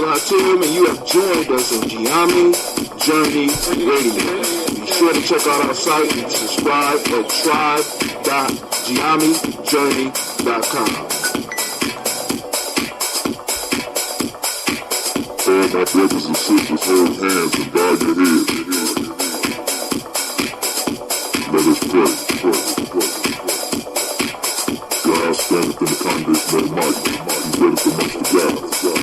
Hatim, and you have joined us on Gye-Nyame Journey Radio. Be sure to check out our site and subscribe at tribe.gyenamejourney.com. All my brothers and sisters, hold hands and bow your heads. Let us pray. God standeth in the congregation of the mighty. He readeth amongst the gods.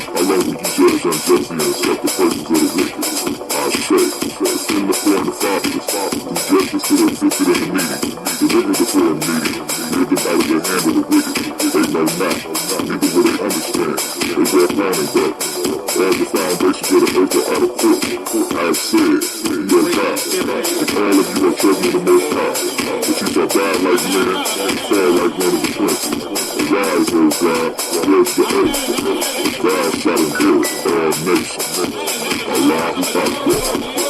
How long will you judge unjustly and accept the persons of the wicked? I say, defend the poor and the fatherless. Do justice to the afflicted and the needy. Deliver the poor and needy. Lead them out of the hand of the wicked. They know not, neither will they understand. They walk round in darkness. All the foundations of the earth are out of court. I have said, in your God, and all of you are children of the Most High, but you shall die like men and fall like one of the princes. Arise, O God, judge the earth, for God shall inherit all nations. Allahu Akbar.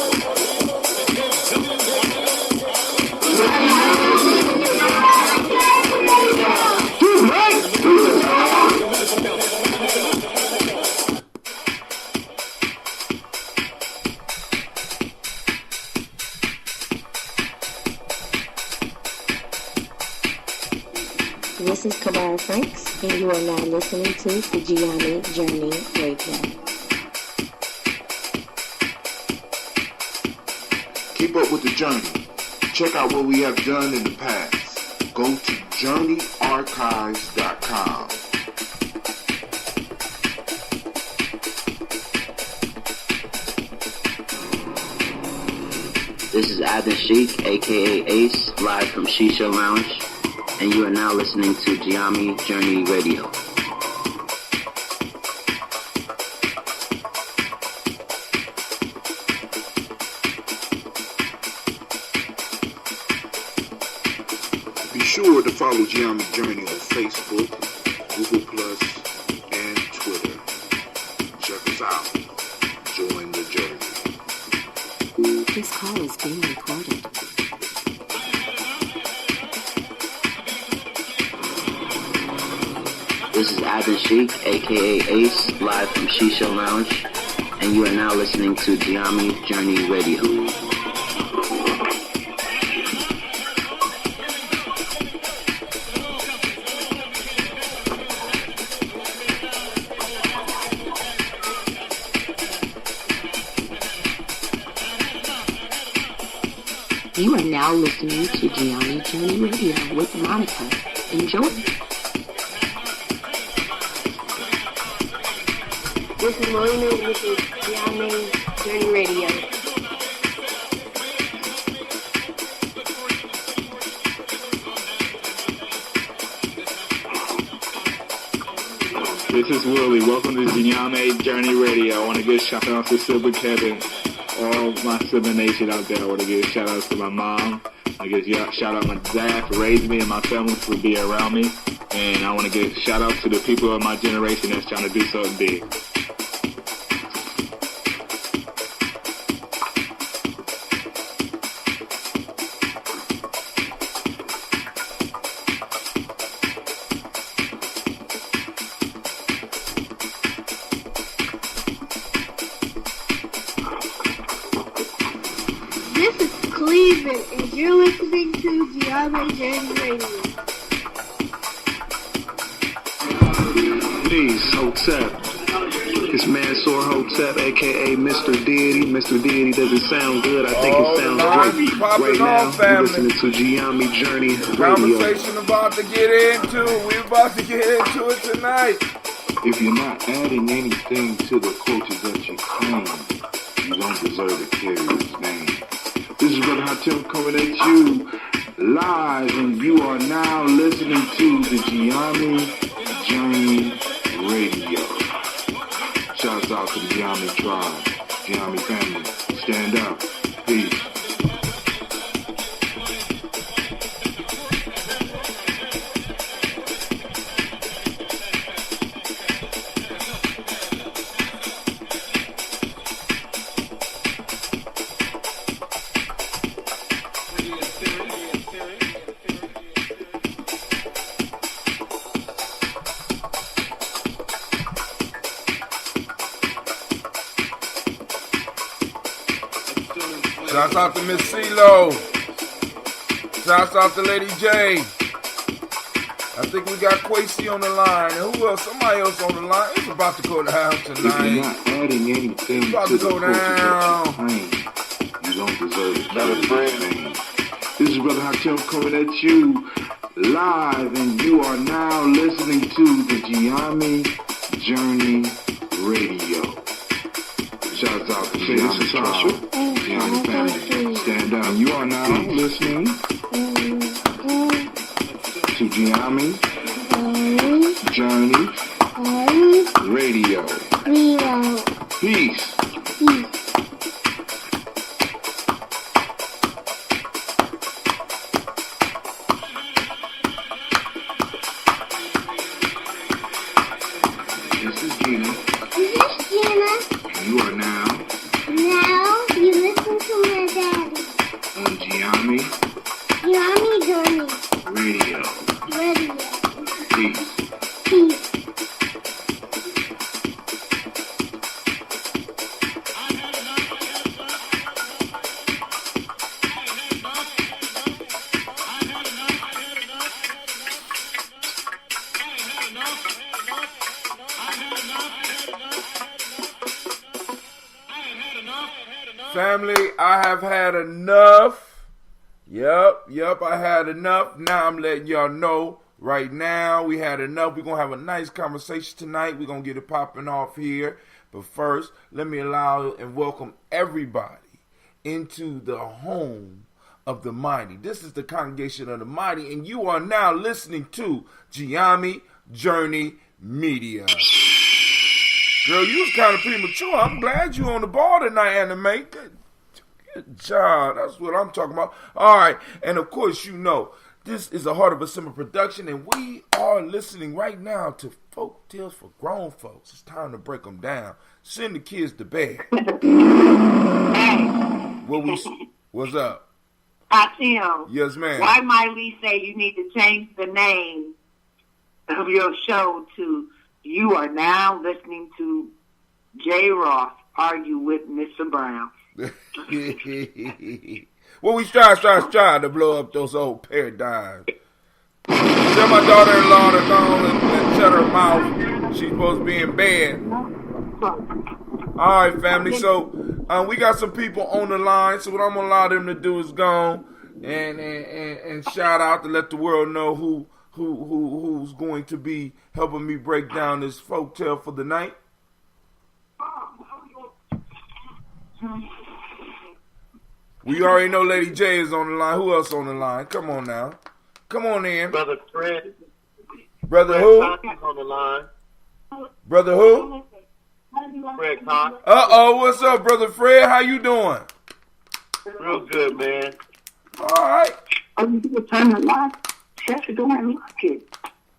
This is Kabara Franks, and you are now listening to the Gye-Nyame Journey Radio. Keep up with the journey. Check out what we have done in the past. Go to journeyarchives.com. This is Adam Sheik, aka Ace, live from Shisha Lounge, and you are now listening to Gye-Nyame Journey Radio. Be sure to follow Gye-Nyame Journey on Facebook, Google Plus, and Twitter. Check us out. Join the journey. This call is being recorded. This is Adam Sheik, aka Ace, live from Shisha Lounge, and you are now listening to Gye-Nyame Journey Radio. You are now listening to Gye-Nyame Journey Radio with Monica. Enjoy. This is Marina. This is Gye-Nyame Journey Radio. This is Willie. Welcome to Gye-Nyame Journey Radio. I want to give shout out to Silver Kevin, all my Silver Nation out there. I want to give shout outs to my mom. I give shout out to my dad for raising me and my family for being around me. And I want to give shout out to the people of my generation that's trying to do something big. Cleveland, and you're listening to Gye-Nyame Journey Radio. Peace, Hotep. It's Mansour Hotep, a.k.a. Mr. Deity. Mr. Deity doesn't sound good. I think it sounds great. Right now, you're listening to Gye-Nyame Journey Radio. Conversation about to get into. We're about to get into it tonight. If you're not adding anything to the culture that you claim, you don't deserve to carry its name. This is Brother Hatim coming at you live, and you are now listening to the Gye-Nyame Journey Radio. Shouts out to the Gye-Nyame tribe, Gye-Nyame family. Stand up. Peace. Shouts out to Miss CeeLo. Shouts out to Lady J. I think we got Quasi on the line. And who else? Somebody else on the line. It's about to go down tonight. If you're not adding anything it's about to to go the down. claim, you don't deserve it. This is Brother Hatem coming at you live, and you are now listening to the Gye-Nyame Journey Radio. Shouts out to Gye-Nyame Sasha, Gye-Nyame family. Stand up. You are now listening to Gye-Nyame Journey Radio. Peace. This is Gina. And you are now you listen to my daddy. on Gye-Nyame Journey Radio. Radio. Peace. Peace. Family, I have had enough. Yep, I had enough. Now I'm letting y'all know right now we had enough. We're going to have a nice conversation tonight. We're going to get it popping off here. But first, let me allow and welcome everybody into the home of the mighty. This is the congregation of the mighty, and you are now listening to Gye-Nyame Journey Media. Girl, you was kind of premature. I'm glad you on the ball tonight, Anime. Good job. That's what I'm talking about. All right. And, of course, you know, this is a Heart of a Simmer production, and we are listening right now to Folktales for Grown Folks. It's time to break them down. Send the kids to bed. What's up? Hatem. Yes, ma'am. Why might we say you need to change the name of your show to You Are Now Listening to J. Ross Argue with Mr. Brown? Well, we trying to blow up those old paradigms. Tell my daughter-in-law to go and shut her mouth. She's supposed to be in bed. All right, family. So we got some people on the line. So what I'm gonna allow them to do is go and shout out to let the world know who's going to be helping me break down this folktale for the night. We already know Lady J is on the line. Who else on the line? Come on now. Come on in. Brother Fred. Brother who? Cox on the line. Brother who? Fred Cox. Uh-oh, what's up, Brother Fred? How you doing? Real good, man. All right.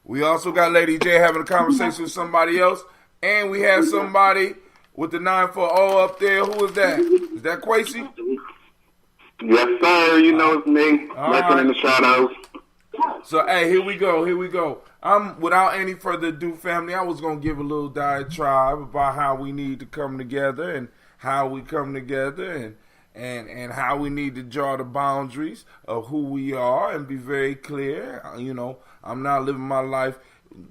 We also got Lady J having a conversation with somebody else. And we have somebody with the 940 up there. Who is that? Is that Quasi? Yes, sir. You know it's me. Lurking in the shadows. So, hey, here we go. Without any further ado, family, I was going to give a little diatribe about how we need to come together and how we come together and how we need to draw the boundaries of who we are and be very clear. You know, I'm not living my life.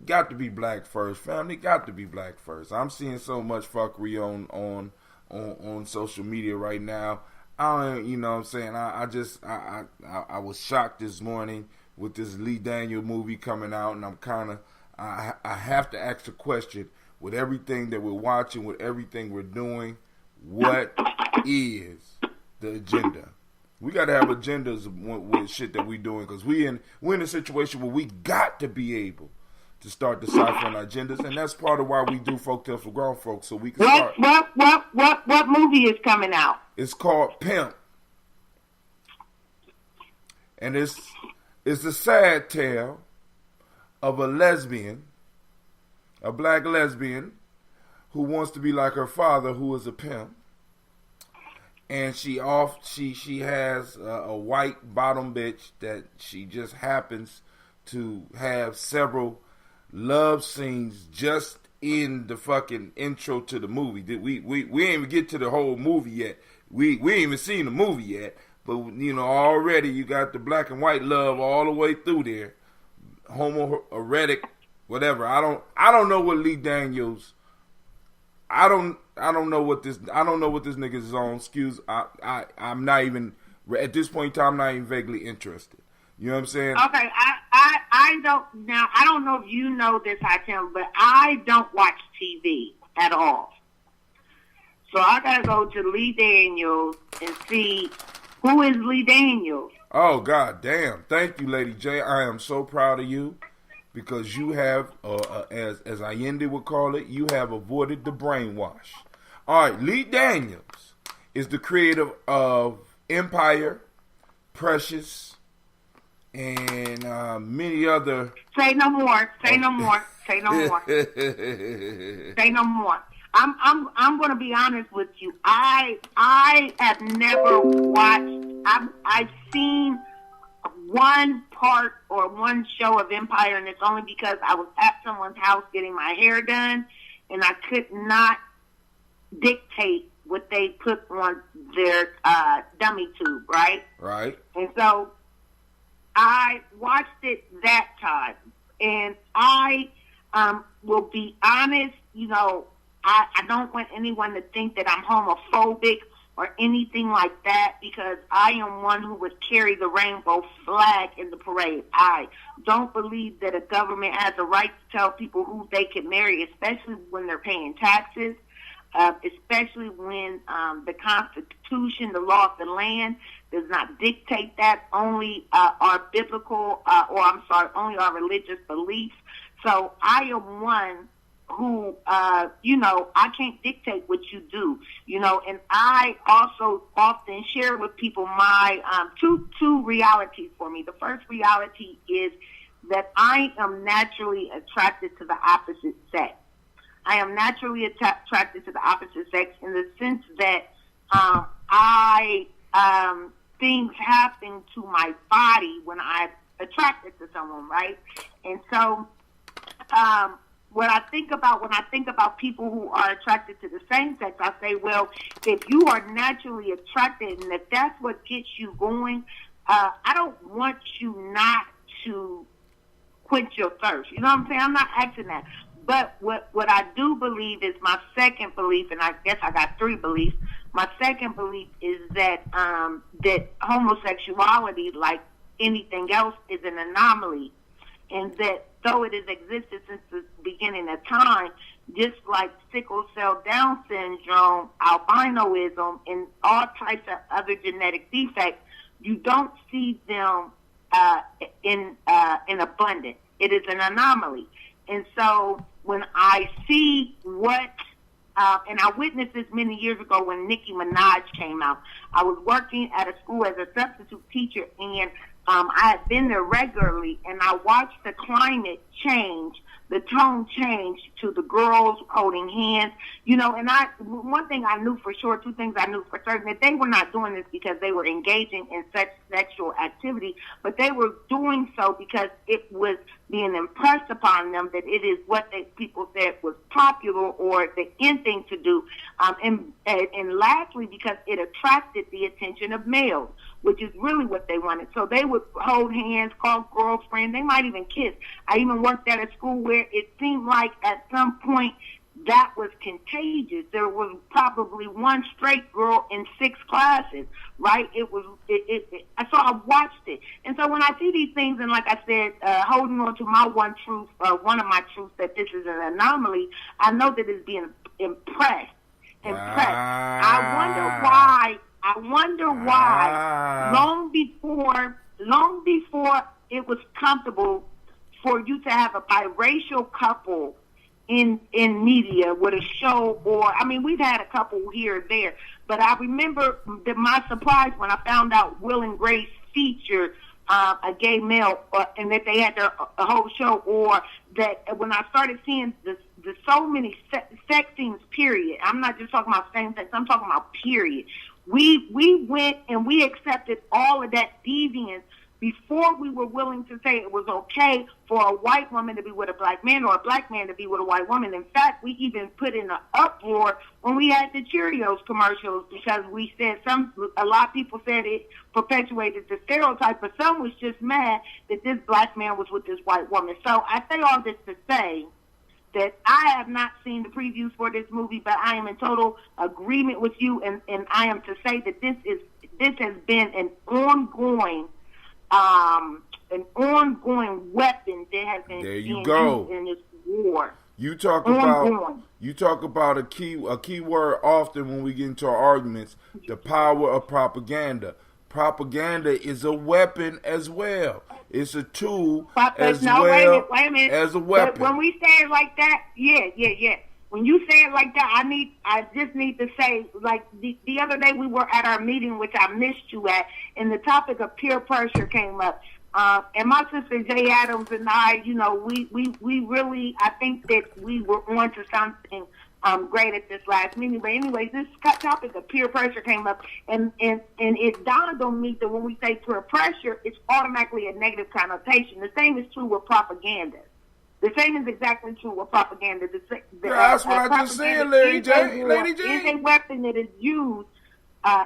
Got to be black first, family. Got to be black first. I'm seeing so much fuckery on social media right now. You know what I'm saying? I was shocked this morning with this Lee Daniel movie coming out, and I have to ask the question, with everything that we're watching, with everything we're doing, what is the agenda? We got to have agendas with shit that we're doing, because we're in a situation where we got to be able to start deciphering our agendas, and that's part of why we do Folktales for Grown Folks, so we can start. What movie is coming out? It's called Pimp, and it's a sad tale of a lesbian, a black lesbian, who wants to be like her father, who is a pimp, and she has a white bottom bitch that she just happens to have several love scenes just in the fucking intro to the movie. We ain't even get to the whole movie yet. we ain't even seen the movie yet, but you know already you got the black and white love all the way through there, homoerotic, whatever. I don't know what Lee Daniels. I don't know what this nigga is on. Excuse, I'm not even at this point in time. I'm not even vaguely interested. You know what I'm saying? Okay, I don't know if you know this, Hatem, but I don't watch TV at all. So I gotta go to Lee Daniels and see who is Lee Daniels. Oh, God damn. Thank you, Lady J. I am so proud of you because you have, as Allende would call it, you have avoided the brainwash. All right, Lee Daniels is the creator of Empire, Precious, and many other... Say no more. Say no more. Say no more. Say no more. I'm going to be honest with you. I have never watched. I've seen one part or one show of Empire, and it's only because I was at someone's house getting my hair done, and I could not dictate what they put on their dummy tube, right? Right. And so I watched it that time, and I will be honest, you know, I don't want anyone to think that I'm homophobic or anything like that because I am one who would carry the rainbow flag in the parade. I don't believe that a government has a right to tell people who they can marry, especially when they're paying taxes, especially when the Constitution, the law of the land, does not dictate that. Only our biblical, only our religious beliefs. So I am one who, you know, I can't dictate what you do, you know, and I also often share with people my two realities for me. The first reality is that I am naturally attracted to the opposite sex. I am naturally attracted to the opposite sex in the sense that things happen to my body when I'm attracted to someone, right? And so when I think about people who are attracted to the same sex, I say, well, if you are naturally attracted and if that's what gets you going, I don't want you not to quench your thirst. You know what I'm saying? I'm not asking that. But what I do believe is my second belief, and I guess I got three beliefs. My second belief is that that homosexuality, like anything else, is an anomaly, and that though it has existed since the beginning of time, just like sickle cell Down syndrome, albinoism, and all types of other genetic defects, you don't see them in abundance. It is an anomaly. And so when I see what, and I witnessed this many years ago when Nicki Minaj came out, I was working at a school as a substitute teacher, and I had been there regularly, and I watched the climate change, the tone change to the girls holding hands, you know, and one thing I knew for sure, two things I knew for certain, that they were not doing this because they were engaging in such sexual activity, but they were doing so because it was being impressed upon them that it is what people said was popular or the in thing to do, and lastly, because it attracted the attention of males, which is really what they wanted. So they would hold hands, call girlfriend, they might even kiss. I even worked at a school where it seemed like at some point that was contagious. There was probably one straight girl in 6 classes, right? So I watched it. And so when I see these things, and like I said, holding on to my one truth, one of my truths that this is an anomaly, I know that it's being impressed. I wonder why long before it was comfortable for you to have a biracial couple in media with a show, or I mean, we've had a couple here or there, but I remember my surprise when I found out Will and Grace featured a gay male, and that they had a whole show, or that when I started seeing the so many sex scenes, period. I'm not just talking about same sex, I'm talking about period. We went and we accepted all of that deviance before we were willing to say it was okay for a white woman to be with a black man or a black man to be with a white woman. In fact, we even put in an uproar when we had the Cheerios commercials because we said a lot of people said it perpetuated the stereotype, but some was just mad that this black man was with this white woman. So I say all this to say that I have not seen the previews for this movie, but I am in total agreement with you, and I am to say that this has been an ongoing weapon that has been used in this war. You talk about a key word often when we get into our arguments, the power of propaganda. Propaganda is a weapon as well. It's a tool wait a minute. As a weapon. But when we say it like that, yeah. When you say it like that, I just need to say, like the other day we were at our meeting, which I missed you at, and the topic of peer pressure came up. And my sister Jay Adams and I, we really, I think that we were on to something great at this last meeting. But anyways, this topic of peer pressure came up, and it dawned on me that when we say peer pressure, it's automatically a negative connotation. The same is true with propaganda. The same is exactly true with propaganda. That's what I just said, Lady J. It's a weapon that is used.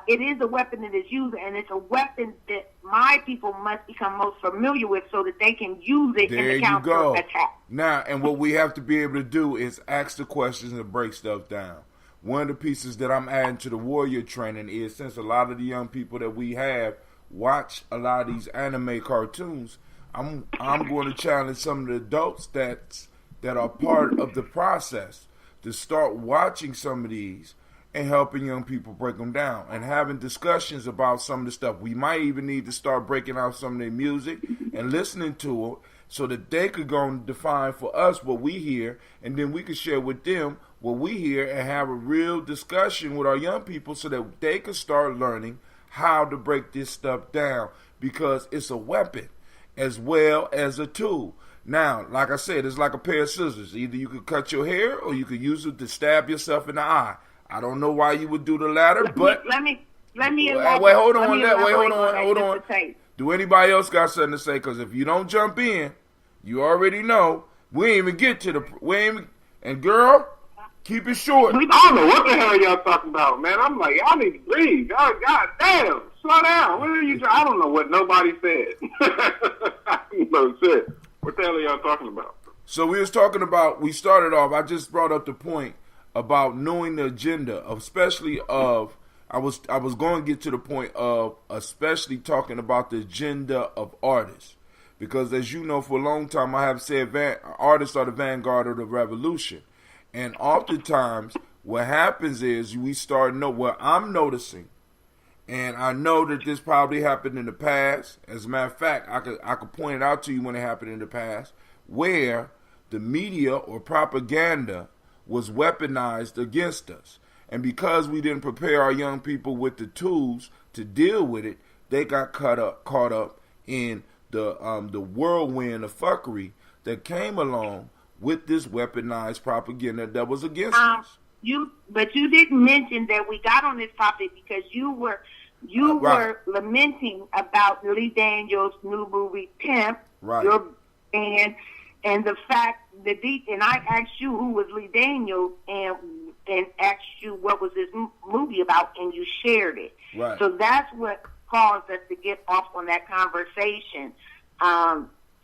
It is a weapon that is used, and it's a weapon that my people must become most familiar with so that they can use it in the counter attack. Now, and what we have to be able to do is ask the questions and break stuff down. One of the pieces that I'm adding to the warrior training is, since a lot of the young people that we have watch a lot of these anime cartoons, I'm going to challenge some of the adults that are part of the process to start watching some of these and helping young people break them down and having discussions about some of the stuff. We might even need to start breaking out some of their music and listening to it so that they could go and define for us what we hear, and then we could share with them what we hear and have a real discussion with our young people so that they can start learning how to break this stuff down, because it's a weapon as well as a tool. Now, like I said, it's like a pair of scissors. Either you could cut your hair or you could use it to stab yourself in the eye. I don't know why you would do the latter, but let me hold on. Do anybody else got something to say? Because if you don't jump in, you already know we ain't even get to and girl, keep it short. I don't know what the hell y'all talking about, man. I'm like, y'all need to breathe. God damn, slow down. What are you? I don't know what nobody said. No shit. What the hell are y'all talking about? So we started off, I just brought up the point about knowing the agenda, I was going to get to the point of especially talking about the agenda of artists. Because as you know, for a long time I have said artists are the vanguard of the revolution. And oftentimes what happens is we start I'm noticing, and I know that this probably happened in the past. As a matter of fact, I could point it out to you when it happened in the past, where the media or propaganda was weaponized against us. And because we didn't prepare our young people with the tools to deal with it, they got caught up in the whirlwind of fuckery that came along with this weaponized propaganda that was against us. But you didn't mention that we got on this topic because you were lamenting about Lee Daniels' new movie Pimp, right? Your band, and the fact that and I asked you who was Lee Daniels and asked you what was this movie about, and you shared it. Right. So that's what caused us to get off on that conversation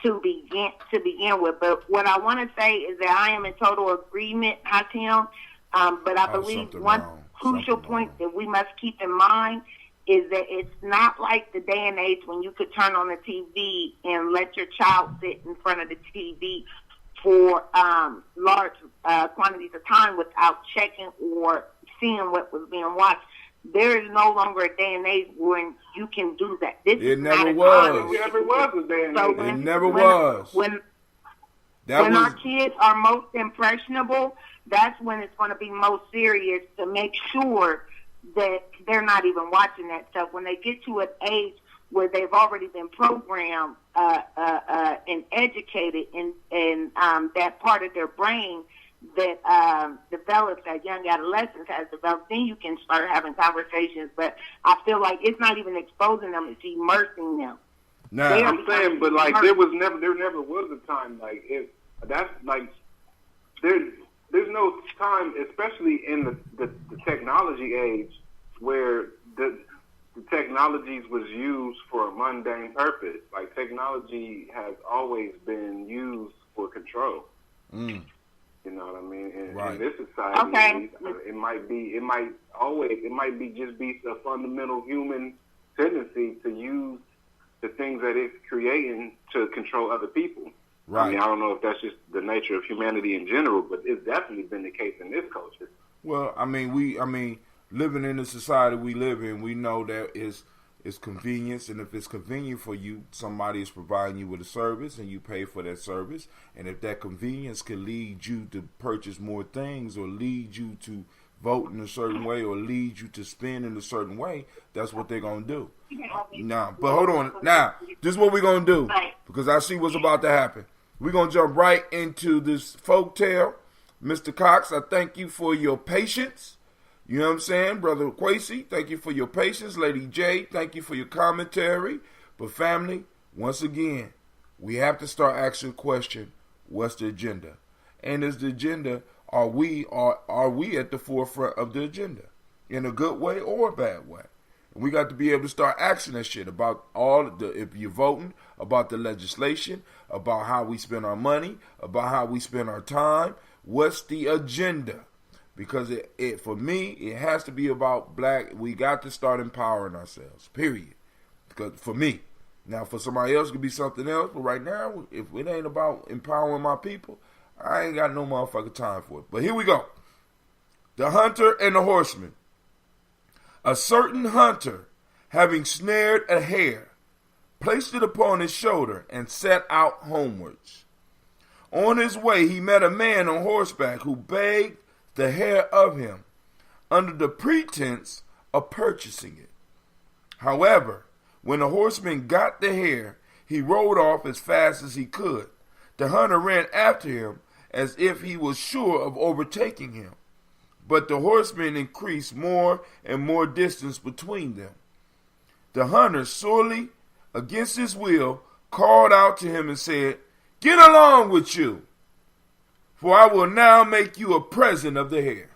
to begin with. But what I want to say is that I am in total agreement, Hatim. But I believe one crucial point that we must keep in mind is that it's not like the day and age when you could turn on the TV and let your child sit in front of the TV for large quantities of time without checking or seeing what was being watched. There is no longer a day and age when you can do that. It never was. It never was a day and age. It never was. When our kids are most impressionable, that's when it's going to be most serious to make sure that they're not even watching that stuff. When they get to an age where they've already been programmed and educated in that part of their brain that develops, that young adolescence has developed, then you can start having conversations. But I feel like it's not even exposing them, it's immersing them. Now, yeah, I'm saying, but like there never was a time like if that's like there's no time, especially in the technology age, where the technologies was used for a mundane purpose. Like technology has always been used for control. Mm. You know what I mean? Right. In this society, it might be just be a fundamental human tendency to use the things that it's creating to control other people. Right. I mean, I don't know if that's just the nature of humanity in general, but it's definitely been the case in this culture. Well, I mean, living in the society we live in, we know that it's convenience, and if it's convenient for you, somebody is providing you with a service, and you pay for that service. And if that convenience can lead you to purchase more things, or lead you to vote in a certain way, or lead you to spend in a certain way, that's what they're gonna do. Now, but hold on. Now, this is what we're gonna do, because I see what's about to happen. We're gonna jump right into this folktale. Mr. Cox, I thank you for your patience. You know what I'm saying? Brother Quasi, thank you for your patience. Lady J, thank you for your commentary. But family, once again, we have to start asking the question, what's the agenda? And is the agenda, are we at the forefront of the agenda? In a good way or a bad way? And we got to be able to start asking that shit about if you're voting, about the legislation, about how we spend our money, about how we spend our time. What's the agenda? Because it for me, it has to be about black. We got to start empowering ourselves, period. Because for me, now for somebody else, it could be something else. But right now, if it ain't about empowering my people, I ain't got no motherfucking time for it. But here we go. The hunter and the horseman. A certain hunter, having snared a hare, placed it upon his shoulder and set out homewards. On his way, he met a man on horseback who begged the hare of him under the pretense of purchasing it. However, when the horseman got the hare, he rode off as fast as he could. The hunter ran after him as if he was sure of overtaking him. But the horseman increased more and more distance between them. The hunter, sorely against his will, called out to him and said, "Get along with you, for I will now make you a present of the hare."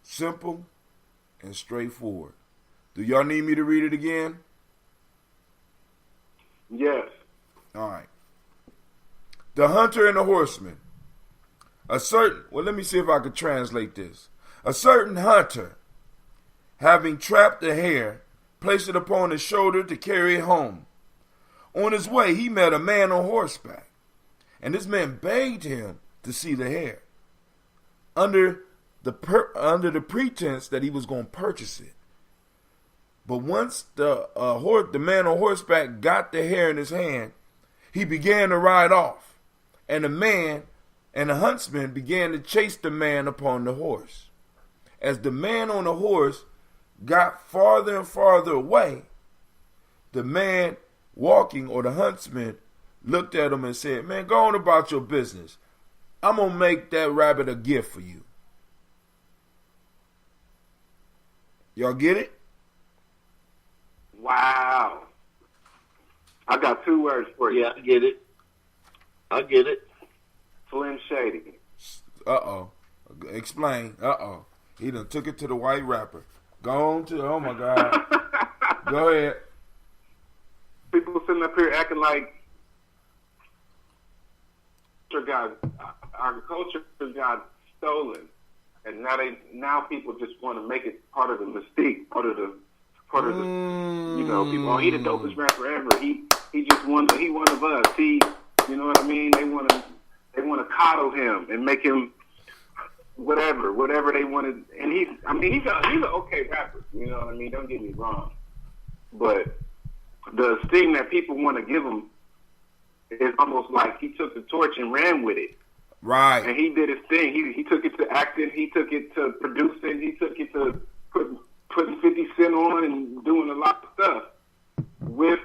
Simple and straightforward. Do y'all need me to read it again? Yes. All right. The hunter and the horseman. Let me see if I can translate this. A certain hunter, having trapped a hare, placed it upon his shoulder to carry it home. On his way, he met a man on horseback, and this man begged him to see the hare, under the pretense that he was going to purchase it. But once the man on horseback got the hare in his hand, he began to ride off, and the huntsman began to chase the man upon the horse. As the man on the horse got farther and farther away, the man walking, or the huntsman, looked at him and said, "Man, go on about your business. I'm going to make that rabbit a gift for you." Y'all get it? Wow. I got two words for you. Yeah, I get it. Slim Shady. Uh-oh. Explain. Uh-oh. He done took it to the white rapper. Go on to, oh my God. Go ahead. People sitting up here acting like our culture got stolen, and now people just want to make it part of the mystique, part of the you know, people. Oh, he the dopest rapper ever. He one of us. You know what I mean? They want to coddle him and make him whatever they wanted. And he's an okay rapper. You know what I mean? Don't get me wrong, but the thing that people want to give him is almost like he took the torch and ran with it. Right. And he did his thing. He took it to acting. He took it to producing. He took it to putting 50 Cent on and doing a lot of stuff with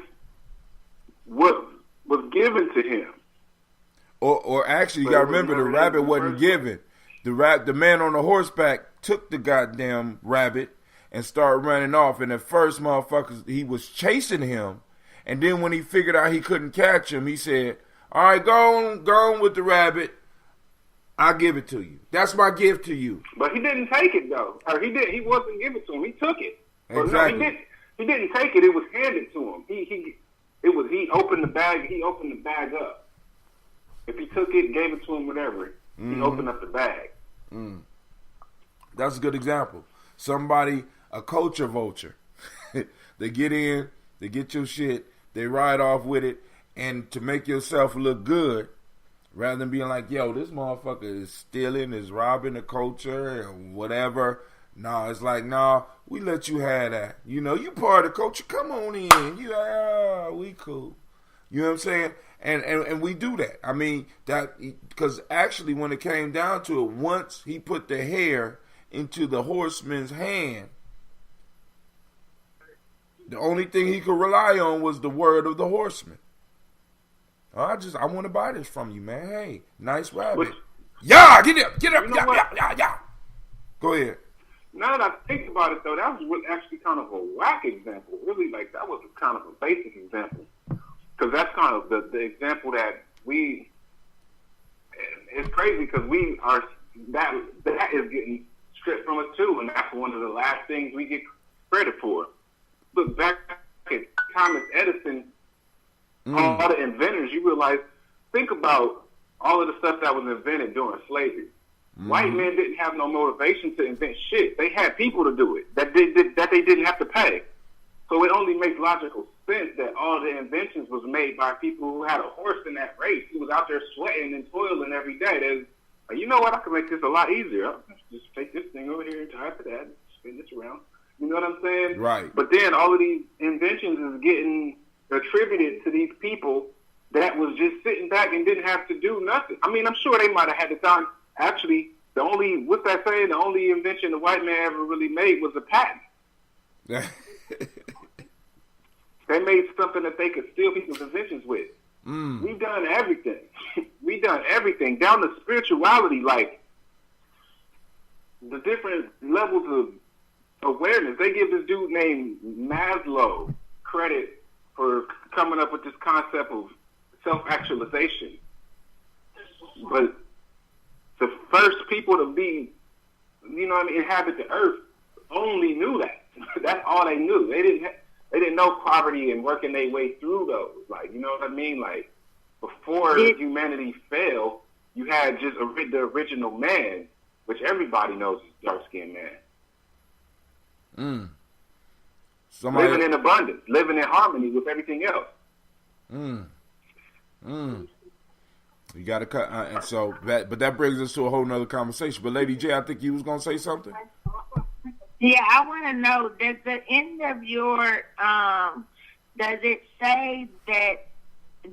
what was given to him. Or actually, you got to remember, the rabbit wasn't given. The man on the horseback took the goddamn rabbit and start running off. And at first, motherfuckers, he was chasing him. And then when he figured out he couldn't catch him, he said, all right, go on with the rabbit. I'll give it to you. That's my gift to you. But he didn't take it, though. Or he wasn't giving it to him. He took it. Exactly. No, he didn't take it. It was handed to him. He opened the bag. He opened the bag up. If he took it, gave it to him, whatever, he opened up the bag. That's a good example. Somebody, a culture vulture. They get in, they get your shit, they ride off with it, and to make yourself look good, rather than being like, yo, this motherfucker is stealing, is robbing the culture, and whatever. Nah, it's like, nah, we let you have that. You know, you part of the culture, come on in. You like, we cool. You know what I'm saying? And we do that. I mean, that, because actually when it came down to it, once he put the hair into the horseman's hand, the only thing he could rely on was the word of the horseman. I want to buy this from you, man. Hey, nice rabbit. Yeah, get up, yeah. Go ahead. Now that I think about it, though, that was actually kind of a whack example. Really, like, that was kind of a basic example. Because that's kind of the example that it's crazy because that is getting stripped from us, too. And that's one of the last things we get credit for. Look back at Thomas Edison, all the inventors, you realize, think about all of the stuff that was invented during slavery. White men didn't have no motivation to invent shit. They had people to do it that they didn't have to pay. So it only makes logical sense that all the inventions was made by people who had a horse in that race. Who was out there sweating and toiling every day. There's, you know what? I can make this a lot easier. I'll just take this thing over here and tie it to that and spin this around. You know what I'm saying? Right. But then all of these inventions is getting attributed to these people that was just sitting back and didn't have to do nothing. I mean, I'm sure they might have had the time. Actually, the only invention the white man ever really made was a patent. They made something that they could steal people's inventions with. We've done everything. We've done everything, down to spirituality, like the different levels of awareness. They give this dude named Maslow credit for coming up with this concept of self-actualization. But the first people to be, inhabit the earth only knew that. That's all they knew. They didn't know poverty and working their way through those. Like, you know what I mean? Like, before humanity fell, you had just the original man, which everybody knows is dark-skinned man. Living in abundance, living in harmony with everything else. You got to cut, and so but that brings us to a whole nother conversation. But Lady J, I think you was gonna say something. Yeah, I want to know, does the end of your does it say that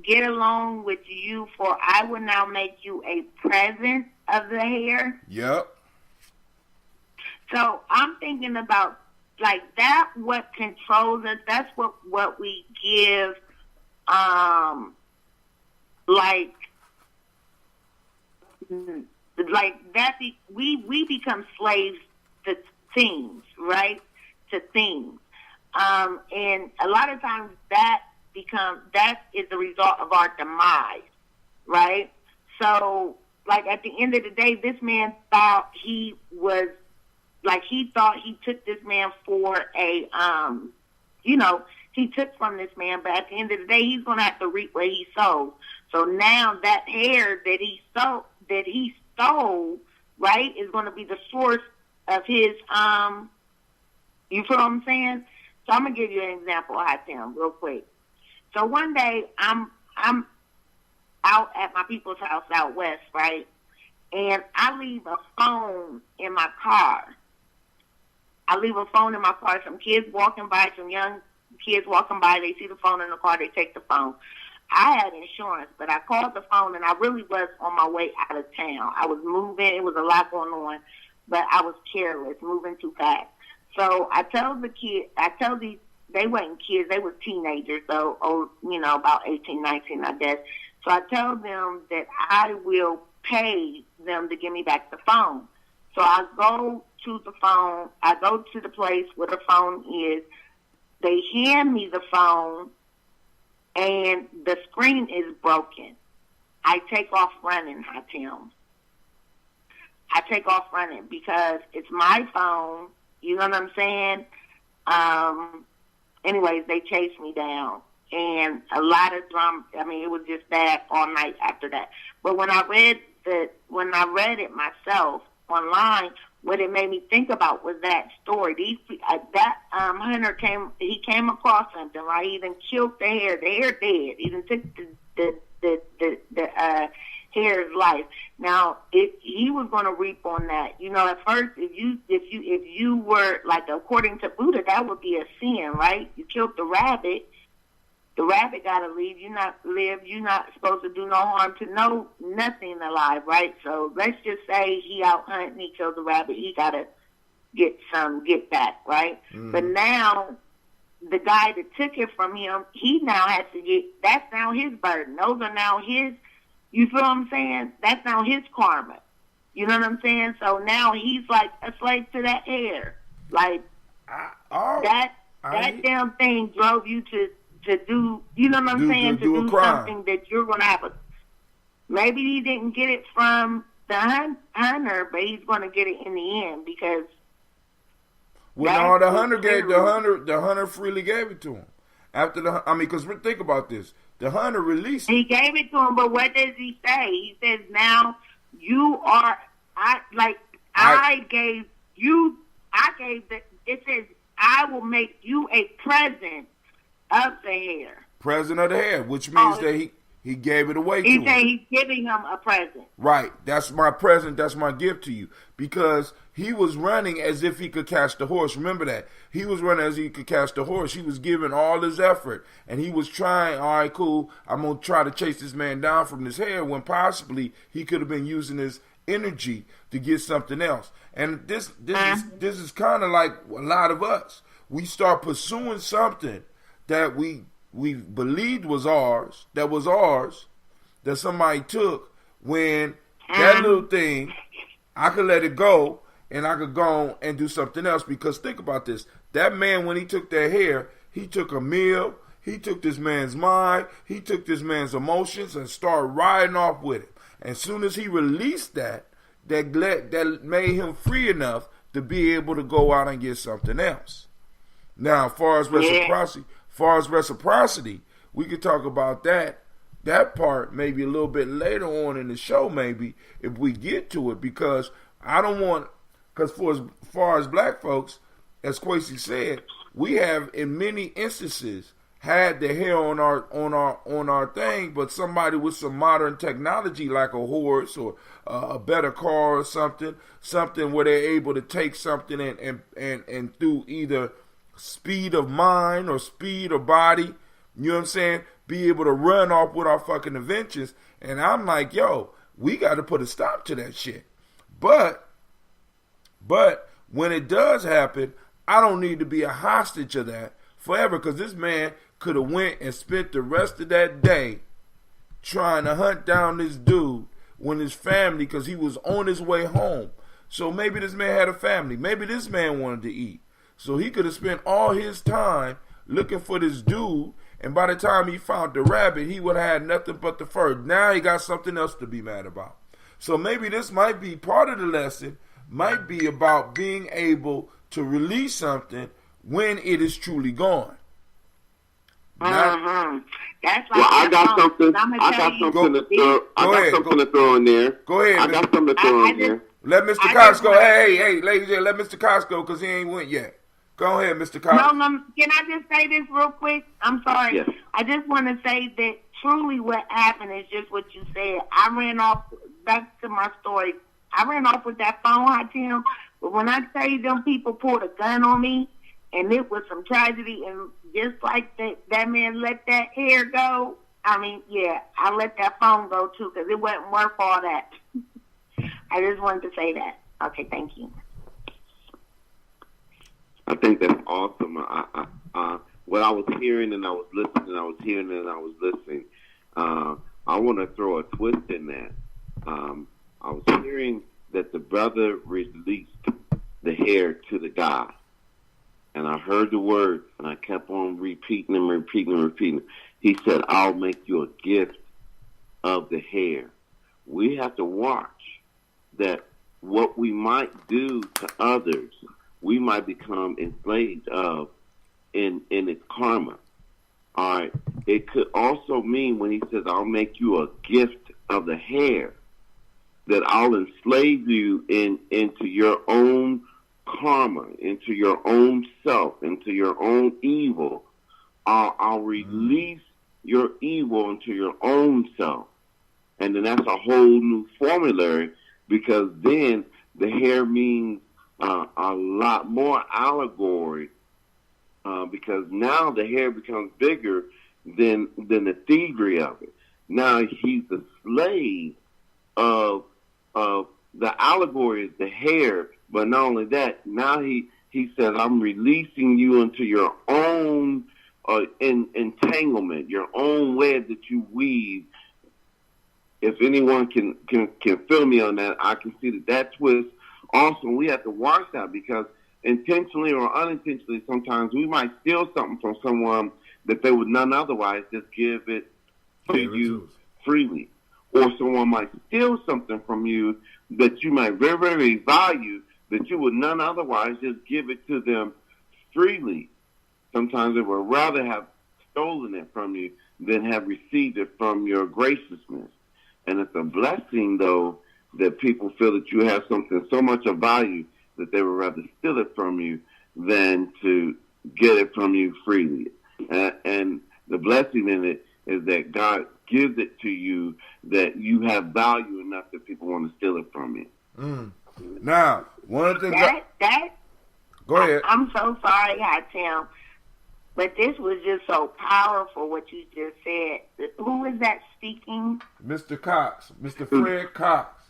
get along with you, for I will now make you a present of the hair? Yep. So I'm thinking about like that. What controls us? That's what we give. Like that, we become slaves to things, right? To things, and a lot of times that is the result of our demise, right? So, like at the end of the day, this man thought he took this man for a, he took from this man, but at the end of the day, he's going to have to reap what he sows. So now that hair that he stole, right, is going to be the source of his, you feel what I'm saying? So I'm going to give you an example of Tim real quick. So one day I'm out at my people's house out west, right? And I leave a phone in my car. Some kids walking by, some young kids walking by, they see the phone in the car, they take the phone. I had insurance, but I called the phone, and I really was on my way out of town. I was moving. It was a lot going on, but I was careless, moving too fast. So I tell these, they weren't kids, they were teenagers, so, about 18, 19, I guess. So I tell them that I will pay them to give me back the phone. So I go to the phone. I go to the place where the phone is. They hand me the phone, and the screen is broken. I take off running, Hatim. I take off running because it's my phone. You know what I'm saying? Anyways, they chased me down. And a lot of drama. I mean, it was just bad all night after that. But when I read it myself online, what it made me think about was that story. That hunter came across something, right? He even killed the hare. The hare dead. He even took the hare's life. Now, he was going to reap on that. You know, at first, if you were like, according to Buddha, that would be a sin, right? You killed the rabbit. The rabbit got to leave. You're not supposed to do no harm to nothing alive, right? So let's just say he out hunting, he killed the rabbit. He got to get back, right? Mm. But now the guy that took it from him, he now has to get. That's now his burden. Those are now his. You feel what I'm saying? That's now his karma. You know what I'm saying? So now he's like a slave to that hare. Like that damn thing drove you to do, you know what I'm saying? To do something that you're going to have maybe he didn't get it from the hunter, but he's going to get it in the end because. Well, no, the hunter freely gave it to him. Because think about this. The hunter released it. He gave it to him, but what does he say? He says, now it says, I will make you a present of the hare. Present of the hare, which means that he gave it away to him. He said he's giving him a present. Right. That's my present. That's my gift to you. Because he was running as if he could catch the horse. Remember that. He was running as if he could catch the horse. He was giving all his effort. And he was trying, all right, cool, I'm going to try to chase this man down from this hare when possibly he could have been using his energy to get something else. And this is kind of like a lot of us. We start pursuing something that we believed was ours, that somebody took, when that little thing, I could let it go, and I could go on and do something else. Because think about this. That man, when he took that hair, he took a meal, he took this man's mind, he took this man's emotions, and started riding off with it. And as soon as he released that made him free enough to be able to go out and get something else. Now, as far as reciprocity, we could talk about that part maybe a little bit later on in the show, maybe, if we get to it, because for as far as black folks, as Kwesi said, we have in many instances had the hair on our thing, but somebody with some modern technology like a horse or a better car or something where they're able to take something and through either speed of mind or speed of body, you know what I'm saying, be able to run off with our fucking inventions. And I'm like, yo, we got to put a stop to that shit. But when it does happen, I don't need to be a hostage of that forever, because this man could have went and spent the rest of that day trying to hunt down this dude when his family, because he was on his way home. So maybe this man had a family. Maybe this man wanted to eat. So he could have spent all his time looking for this dude, and by the time he found the rabbit, he would have had nothing but the fur. Now he got something else to be mad about. So maybe this might be part of the lesson, might be about being able to release something when it is truly gone. That's like I got something to throw in there. Go ahead. I got something to throw in there. Let Mr. Cox go. Hey, ladies, let Mr. Cox go, because he ain't went yet. Go ahead, Mr. Cox. No, can I just say this real quick? I'm sorry. Yes. I just want to say that truly what happened is just what you said. I ran off, back to my story, I ran off with that phone, Hatim, but when I say them people pulled a gun on me, and it was some tragedy, and just like that man let that hair go, I mean, yeah, I let that phone go too, because it wasn't worth all that. I just wanted to say that. Okay, thank you. I think that's awesome. What I was hearing and I was listening, I want to throw a twist in that. I was hearing that the brother released the hair to the guy. And I heard the words, and I kept on repeating them. He said, I'll make you a gift of the hair. We have to watch that what we might do to others, we might become enslaved of in its karma. All right. It could also mean when he says, I'll make you a gift of the hair, that I'll enslave you into your own karma, into your own self, into your own evil. I'll release your evil into your own self. And then that's a whole new formulary, because then the hair means a lot more allegory, because now the hair becomes bigger than the thievery of it. Now he's the slave of the allegory is the hair, but not only that, now he says, I'm releasing you into your own entanglement, your own web that you weave. If anyone can feel me on that, I can see that twist. Also, we have to watch that, because intentionally or unintentionally, sometimes we might steal something from someone that they would none otherwise just give it to you freely. Or someone might steal something from you that you might very, very value, that you would none otherwise just give it to them freely. Sometimes they would rather have stolen it from you than have received it from your graciousness. And it's a blessing, though, that people feel that you have something so much of value that they would rather steal it from you than to get it from you freely. And the blessing in it is that God gives it to you, that you have value enough that people want to steal it from you. Now, one of the things... Go ahead. I'm so sorry, Tim, but this was just so powerful, what you just said. Who is that speaking? Mr. Cox, Mr. Fred Cox.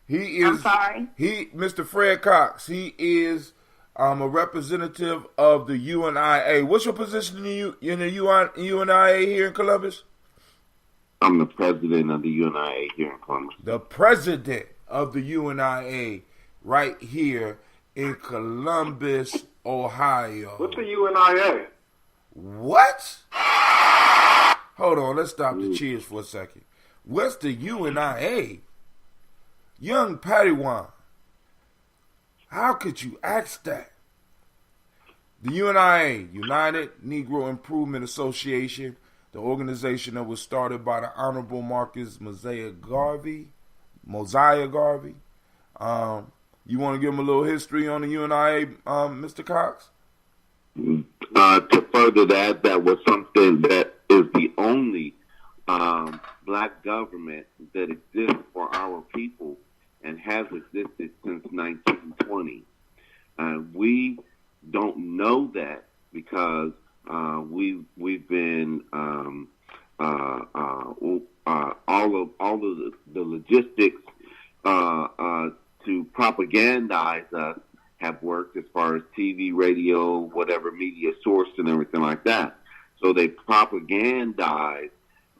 He is. I'm sorry? Mr. Fred Cox, he is a representative of the UNIA. What's your position in the UNIA here in Columbus? I'm the president of the UNIA here in Columbus. The president of the UNIA right here in Columbus, Ohio. What's the UNIA? What? Hold on, let's stop the cheers for a second. What's the UNIA? Young Padawan, how could you ask that? The UNIA, United Negro Improvement Association, the organization that was started by the Honorable Marcus Mosiah Garvey. You want to give him a little history on the UNIA, Mr. Cox? To further that was something that is the only black government that exists for our people and has existed since 1920. We don't know that because we've been all of the logistics to propagandize us have worked as far as TV, radio, whatever media source and everything like that. So they propagandize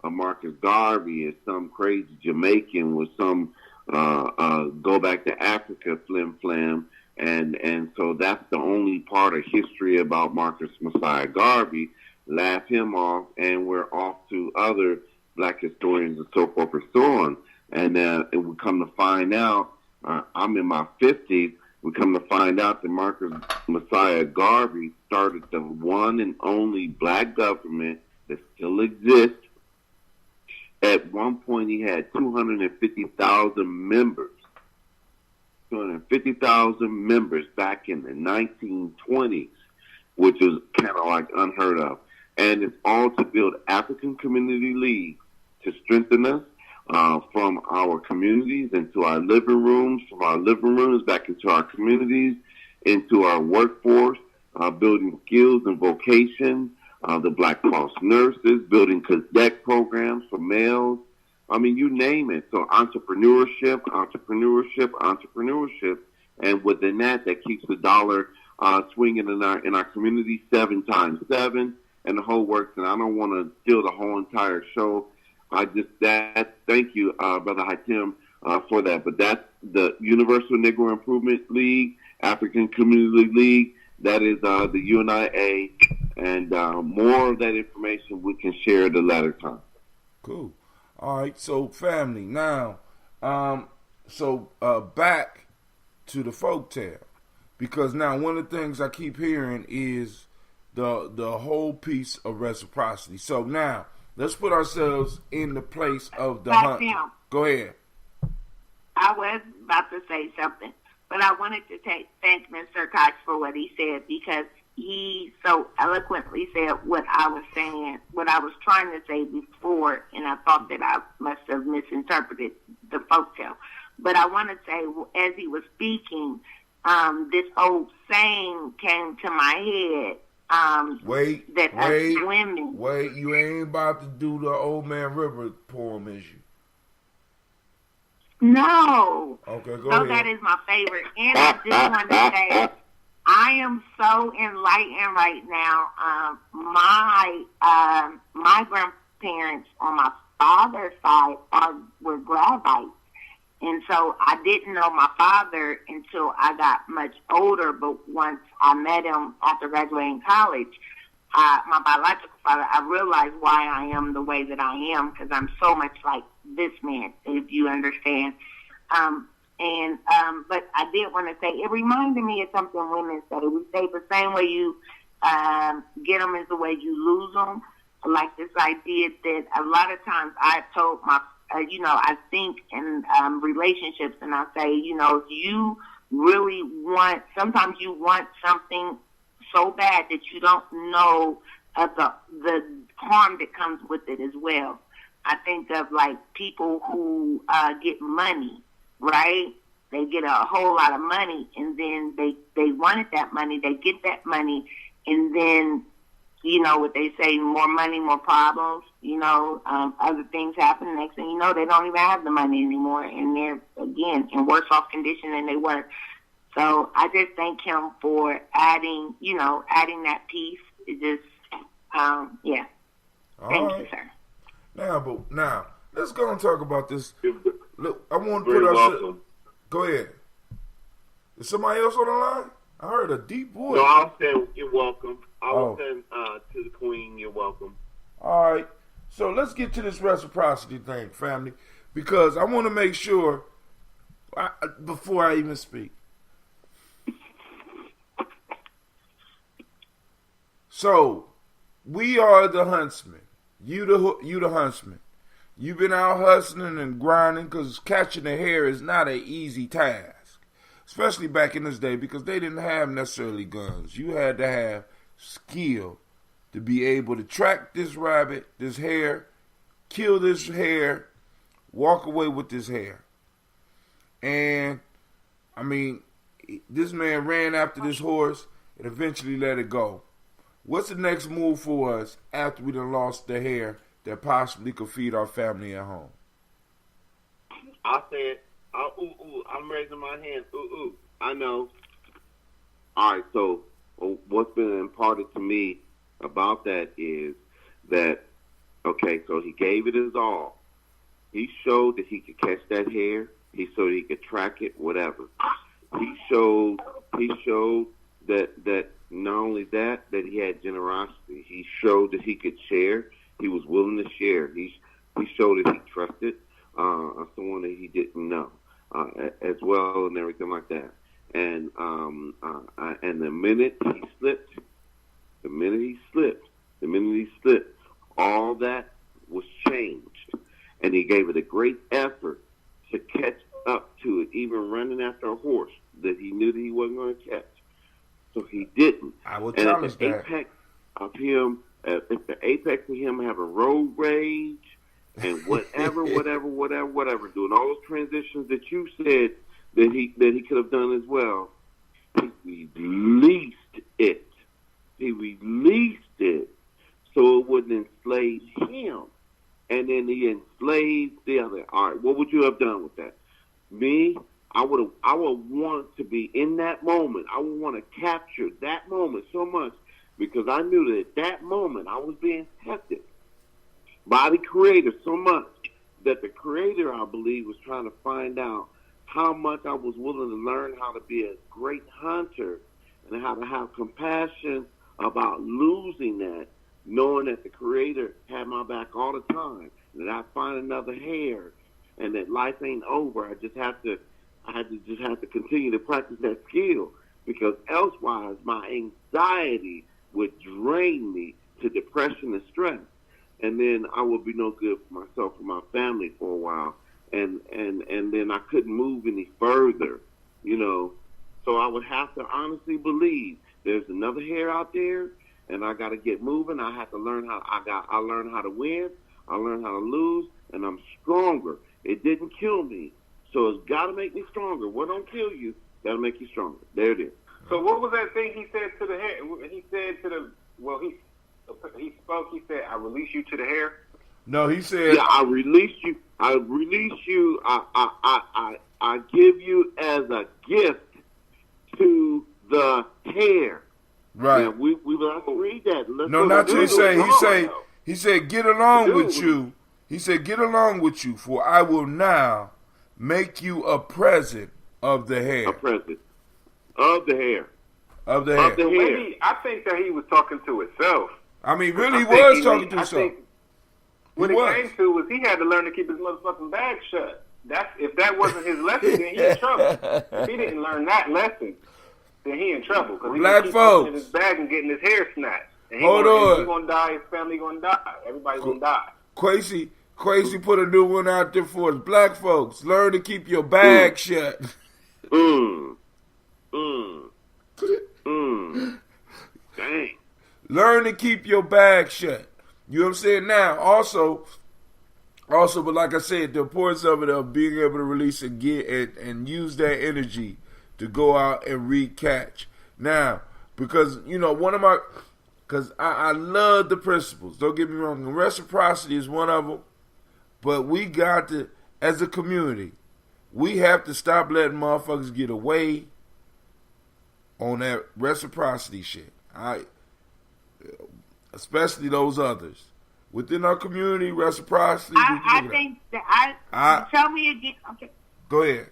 Marcus Garvey as some crazy Jamaican with some go back to Africa flim flam, and so that's the only part of history about Marcus Mosiah Garvey. Laugh him off, and we're off to other black historians and so forth and so on. And we come to find out, I'm in my 50s. We come to find out that Marcus Mosiah Garvey started the one and only black government that still exists. At one point, he had 250,000 members. 250,000 members back in the 1920s, which is kind of like unheard of. And it's all to build African community leagues to strengthen us from our communities into our living rooms, from our living rooms back into our communities, into our workforce, building skills and vocation, the Black Cross nurses, building cadet programs for males. I mean, you name it. So entrepreneurship. And within that keeps the dollar swinging in our community 7 times 7 and the whole works. And I don't want to steal the whole entire show. Thank you, Brother Hatim, for that. But that's the Universal Negro Improvement League, African Community League. That is the UNIA. And more of that information we can share at a later time. Cool. All right. So, family, now, back to the folktale. Because now one of the things I keep hearing is the whole piece of reciprocity. So now, let's put ourselves in the place of the hunt. Go ahead. I was about to say something, but I wanted to thank Mr. Cox for what he said, because he so eloquently said what I was saying, what I was trying to say before, and I thought that I must have misinterpreted the folktale. But I want to say, as he was speaking, this old saying came to my head. Wait, you ain't about to do the Old Man River poem, is you? No. Okay, go ahead. So that is my favorite. And I just want to say, I am so enlightened right now. My grandparents on my father's side were Glavites. And so I didn't know my father until I got much older, but once I met him after graduating college, my biological father, I realized why I am the way that I am, because I'm so much like this man, if you understand. But I did want to say, it reminded me of something women say. We say the same way you get them is the way you lose them. Like this idea that a lot of times I've told my I think in relationships, and I say, if you really sometimes you want something so bad that you don't know of the harm that comes with it as well. I think of like people who get money, right? They get a whole lot of money, and then they wanted that money, they get that money, and then what they say, more money, more problems, other things happen. Next thing you know, they don't even have the money anymore, and they're, again, in worse off condition than they were. So I just thank him for adding that piece. It just, yeah. Thank you, sir. Now, let's go and talk about this. Look, I want to Very put welcome. Go ahead. Is somebody else on the line? I heard a deep voice. No, I'll say you're welcome. I will send to the Queen, you're welcome. All right. So let's get to this reciprocity thing, family, because I want to make sure, before I even speak. So, we are the huntsmen. You the huntsman. You've been out hustling and grinding, because catching a hare is not an easy task, especially back in this day, because they didn't have necessarily guns. You had to have skill to be able to track this rabbit, this hare, kill this hare, walk away with this hare. And, I mean, this man ran after this horse and eventually let it go. What's the next move for us after we done lost the hare that possibly could feed our family at home? I said, I'm raising my hand. I know. All right, so what's been imparted to me about that is that, okay, so he gave it his all. He showed that he could catch that hare. He showed he could track it, whatever. He showed that not only that he had generosity. He showed that he could share. He was willing to share. He showed that he trusted someone that he didn't know as well, and everything like that. And the minute he slipped, all that was changed, and he gave it a great effort to catch up to it, even running after a horse that he knew that he wasn't going to catch. So he didn't. I will challenge that. Apex of him, at the apex of him having road rage and whatever, doing all those transitions that you said that he could have done as well. He released it. So it wouldn't enslave him. And then he enslaved the other. All right, what would you have done with that? Me, I would want to be in that moment. I would want to capture that moment so much, because I knew that at that moment I was being tested by the Creator so much that the Creator, I believe, was trying to find out how much I was willing to learn how to be a great hunter and how to have compassion about losing that, knowing that the Creator had my back all the time, that I find another hare, and that life ain't over. I just have to continue to practice that skill, because elsewise my anxiety would drain me to depression and stress, and then I would be no good for myself and my family for a while, and then I couldn't move any further, you know. So I would have to honestly believe there's another hare out there, and I got to get moving. I have to learn I learned how to win. I learned how to lose, and I'm stronger. It didn't kill me, so it's got to make me stronger. What don't kill you, that'll make you stronger. There it is. So what was that thing he said to the hare? He said to the, well, he spoke. He said, "I release you to the hare." No, he said, "Yeah, I release you. I release you. I give you as a gift to the hare." Right. Now, we will have to read that. No, not to say. He said, "Get along with you." He said, "Get along with you, for I will now make you a present of the hare." A present of the hare. Of the hare. Of the hare. Maybe, I think that he was talking to himself. I mean, really, he was talking to himself. What it came to was he had to learn to keep his motherfucking bag shut. If that wasn't his lesson, then he in trouble. If he didn't learn that lesson, then he in trouble. Because he Black folks in his bag and getting his hair snatched. And Hold on. He's gonna die. His family gonna die. Everybody's gonna die. Quasi put a new one out there for us. Black folks, learn to keep your bag shut. Dang. Learn to keep your bag shut. You know what I'm saying? Now, also, but like I said, the importance of it, of being able to release and get and use that energy to go out and recatch. Now, because, you know, because I love the principles. Don't get me wrong. Reciprocity is one of them. But we got to, as a community, we have to stop letting motherfuckers get away on that reciprocity shit. Especially those others. Within our community, reciprocity. I think that tell me again. Okay. Go ahead.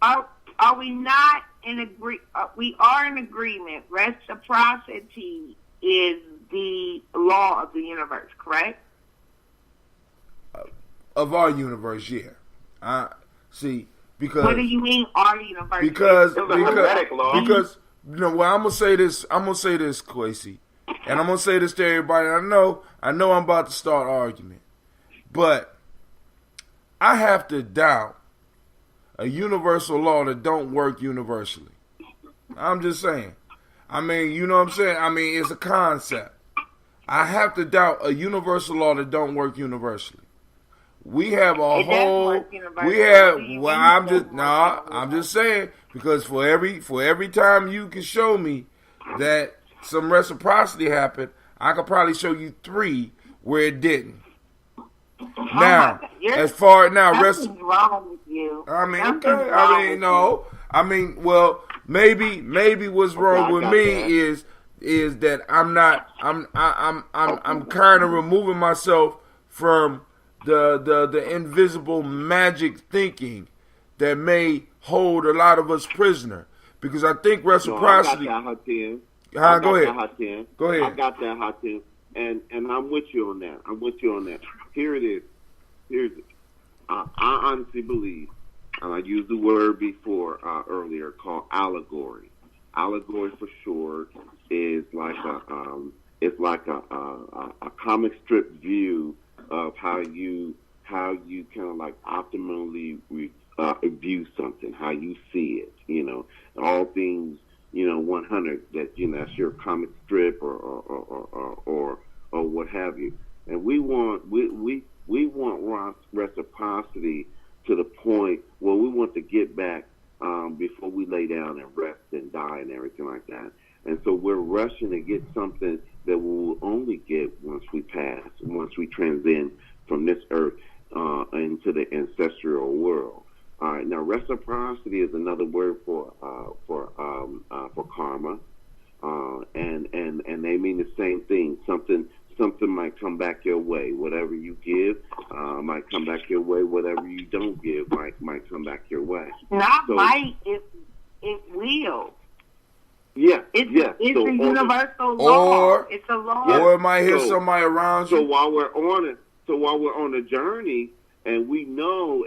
Are we not in agree? We are in agreement. Reciprocity is the law of the universe, correct? Of our universe, yeah. See, because what do you mean our universe? Because you know, well, I'm gonna say this, Quasi, and I'm gonna say this to everybody. I know I'm about to start an argument, but I have to doubt a universal law that don't work universally. I'm just saying. I mean, you know what I'm saying? I mean, it's a concept. I have to doubt a universal law that don't work universally. We have a whole. We have. Well, I'm just saying, because for every time you can show me that some reciprocity happened, I could probably show you 3 where it didn't. Now, as far now, something's wrong with you. I mean, okay. I mean, no. I mean, well, maybe what's wrong with me is that I'm kind of removing myself from the invisible magic thinking that may hold a lot of us prisoner, because I think reciprocity. No, I got that, Go ahead. Go ahead. I got that, Hatim, and I'm with you on that. Here it is. Here's it. I honestly believe, and I used the word before earlier, called allegory. Allegory, for short, is like a comic strip view of how you kind of like optimally view something, how you see it. You know, all things, 100 that that's your comic strip or what have you. And we want reciprocity to the point where we want to get back before we lay down and rest and die and everything like that. And so we're rushing to get something that we will only get once we transcend from this earth into the ancestral world. All right. Now, reciprocity is another word for karma, and they mean the same thing. something might come back your way. Whatever you give might come back your way. Whatever you don't give might come back your way. Not might, it will. Yeah, it's so a universal law. It's a law. Or it might hit somebody around you. So while we're on a journey, and we know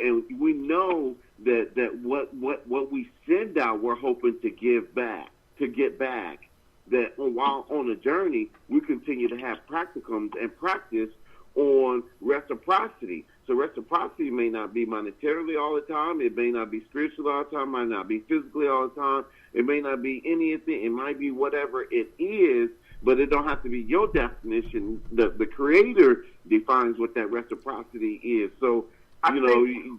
that what we send out, we're hoping to get back. That while on a journey, we continue to have practicums and practice on reciprocity. So reciprocity may not be monetarily all the time. It may not be spiritually all the time. It might not be physically all the time. It may not be anything. It might be whatever it is, but it don't have to be your definition. The Creator defines what that reciprocity is. So, it's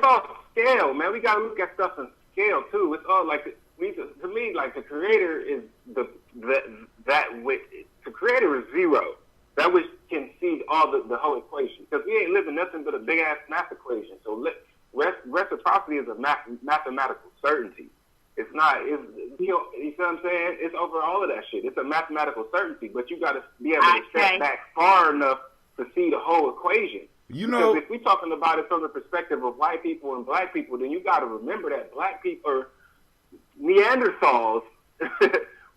all scale, man. We got to look at stuff in scale, too. It's all like, to me, like the Creator is the Creator is zero. That which can see all the whole equation. Because we ain't living nothing but a big-ass math equation. So reciprocity is a mathematical certainty. It's not, you know what I'm saying? It's over all of that shit. It's a mathematical certainty, but you got to be able to step back far enough to see the whole equation. You know, because if we're talking about it from the perspective of white people and black people, then you got to remember that black people, or Neanderthals,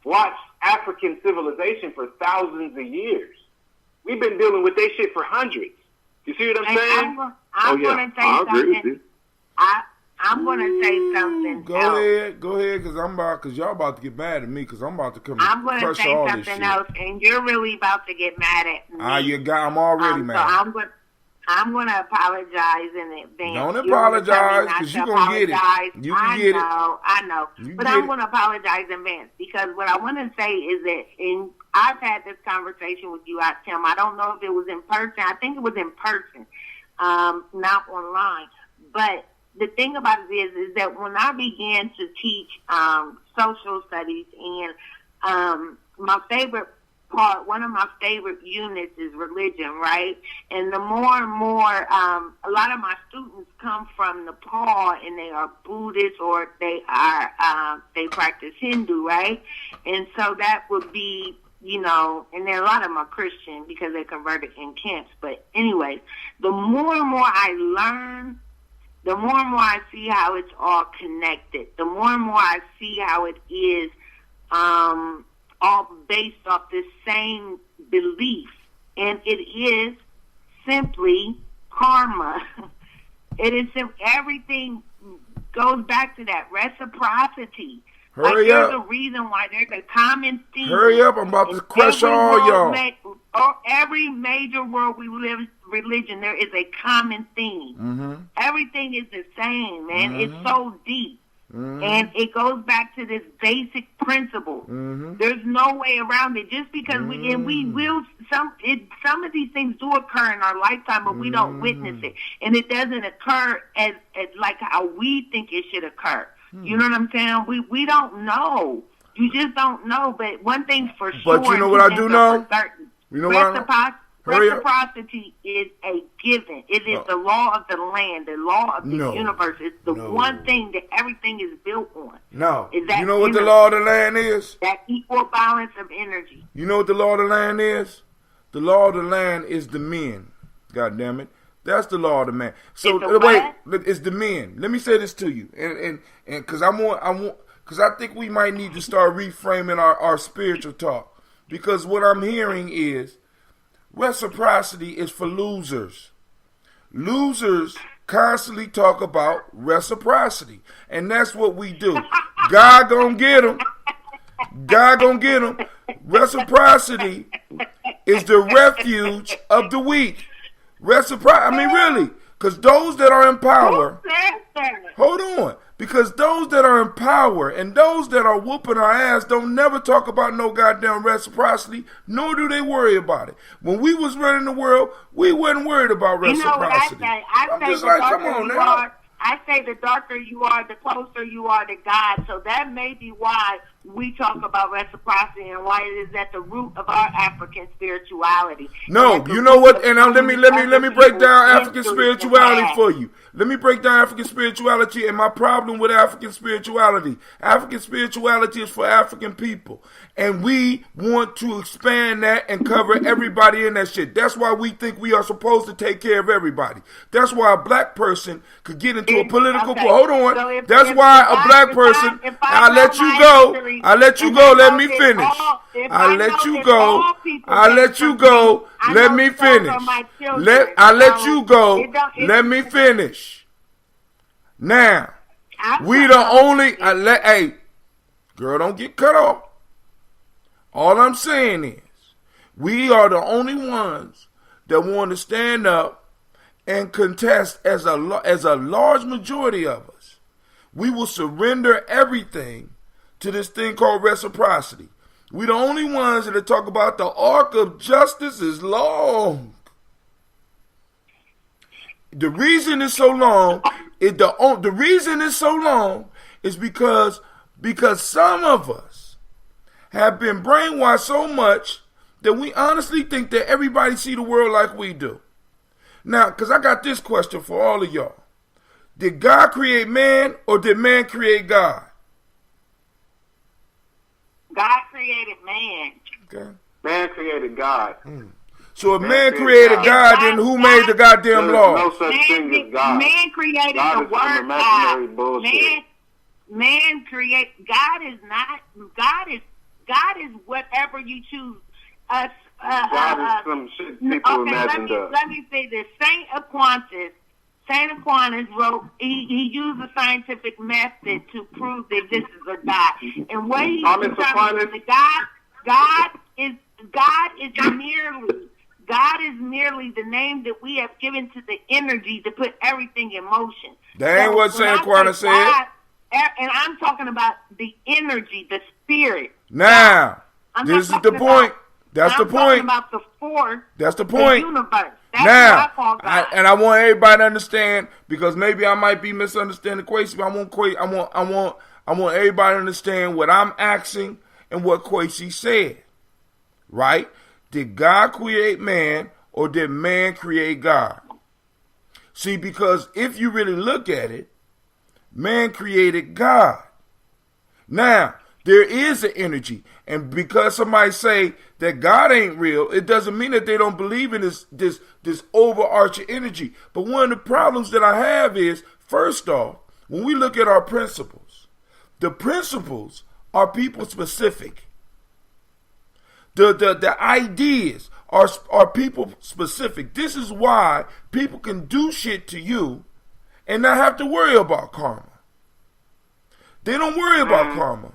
watched African civilization for thousands of years. We've been dealing with that shit for hundreds. You see what I'm saying? I'm going to say something. I'm going to say something. Go ahead, because y'all about to get mad at me, because I'm about to come. I'm going to say something else, and you're really about to get mad at me. I'm already mad. So I'm going to apologize in advance. Don't apologize, because you're going to get it. You can get it. I know. But I'm going to apologize in advance, because what I want to say is that I've had this conversation with you, Tim. I don't know if it was in person. I think it was in person, not online. But the thing about it is that when I began to teach social studies, and my favorite part, one of my favorite units is religion, right? And the more and more, a lot of my students come from Nepal, and they are Buddhist, or they practice Hindu, right? And so that would be, and then a lot of them are Christian because they converted in camps. But anyways, the more and more I learn, the more and more I see how it's all connected. The more and more I see how it is all based off this same belief. And it is simply karma. It is everything goes back to that reciprocity. Hurry up. There's a reason why there's a common theme. Hurry up, I'm about to crush all y'all. Every major world we live religion, there is a common theme. Mm-hmm. Everything is the same, man. Mm-hmm. It's so deep. Mm-hmm. And it goes back to this basic principle. Mm-hmm. There's no way around it. Just because we will, some of these things do occur in our lifetime, but we don't witness it. And it doesn't occur as like how we think it should occur. You know what I'm saying? We don't know. You just don't know. But one thing's for sure. But you know what I do know? You know what? Reciprocity is a given. It is the law of the land, the law of the universe. It's the one thing that everything is built on. No. Is that you know what the law of the land is? That equal balance of energy. You know what the law of the land is? The law of the land is the men. God damn it. That's the law of the man. So it's the men. Let me say this to you, and because because I think we might need to start reframing our spiritual talk, because what I'm hearing is reciprocity is for losers. Losers constantly talk about reciprocity, and that's what we do. God gonna get them. God gonna get them. Reciprocity is the refuge of the weak. Really, because those that are in power, hold on, because those that are in power and those that are whooping our ass don't never talk about no goddamn reciprocity, nor do they worry about it. When we was running the world, we wasn't worried about reciprocity. I'm just like, come on now. I say the darker you are, the closer you are to God. So that may be why we talk about reciprocity and why it is at the root of our African spirituality. No, you know what? And let me break down African spirituality for you. let me break down African spirituality and my problem with African spirituality. African spirituality is for African people. And we want to expand that and cover everybody in that shit. That's why we think we are supposed to take care of everybody. That's why a black person could get into a political... Okay. Hold on. So That's why a black person... I'll let you go. I'll let you go. Let me finish. I'll let you go. I'll let you go. Let me finish. I'll let you go. Let me finish. Now, we the only... Hey, girl, don't get cut off. All I'm saying is, we are the only ones that want to stand up and contest as a large majority of us. We will surrender everything to this thing called reciprocity. We the only ones that talk about the arc of justice is long. The reason it's so long is because some of us have been brainwashed so much that we honestly think that everybody see the world like we do. Now, because I got this question for all of y'all. Did God create man or did man create God? God created man. Okay. Man created God. So if man created God, then who made the goddamn law? No such thing as God. Man created God the is some word imaginary God. bullshit. Man create. God is not. God is whatever you choose. God is some shit people imagined up. Let me say this. Saint Aquinas wrote. He used a scientific method to prove the existence of God. And what he determined that God is merely the name that we have given to the energy to put everything in motion. That ain't what Saint Aquinas said. And I'm talking about the energy, the spirit. Now, this is the point. That's the point. I'm talking about the force. That's the point. The universe. That's now, what I call God. and I want everybody to understand, because maybe I might be misunderstanding Quasi, but I want everybody to understand what I'm asking and what Quasi said. Right? Did God create man or did man create God? See, because if you really look at it, man created God. Now, there is an energy, and because somebody say that God ain't real, it doesn't mean that they don't believe in this overarching energy. But one of the problems that I have is, first off, when we look at our principles, the principles are people specific. The ideas are people specific. This is why people can do shit to you and not have to worry about karma. They don't worry about karma.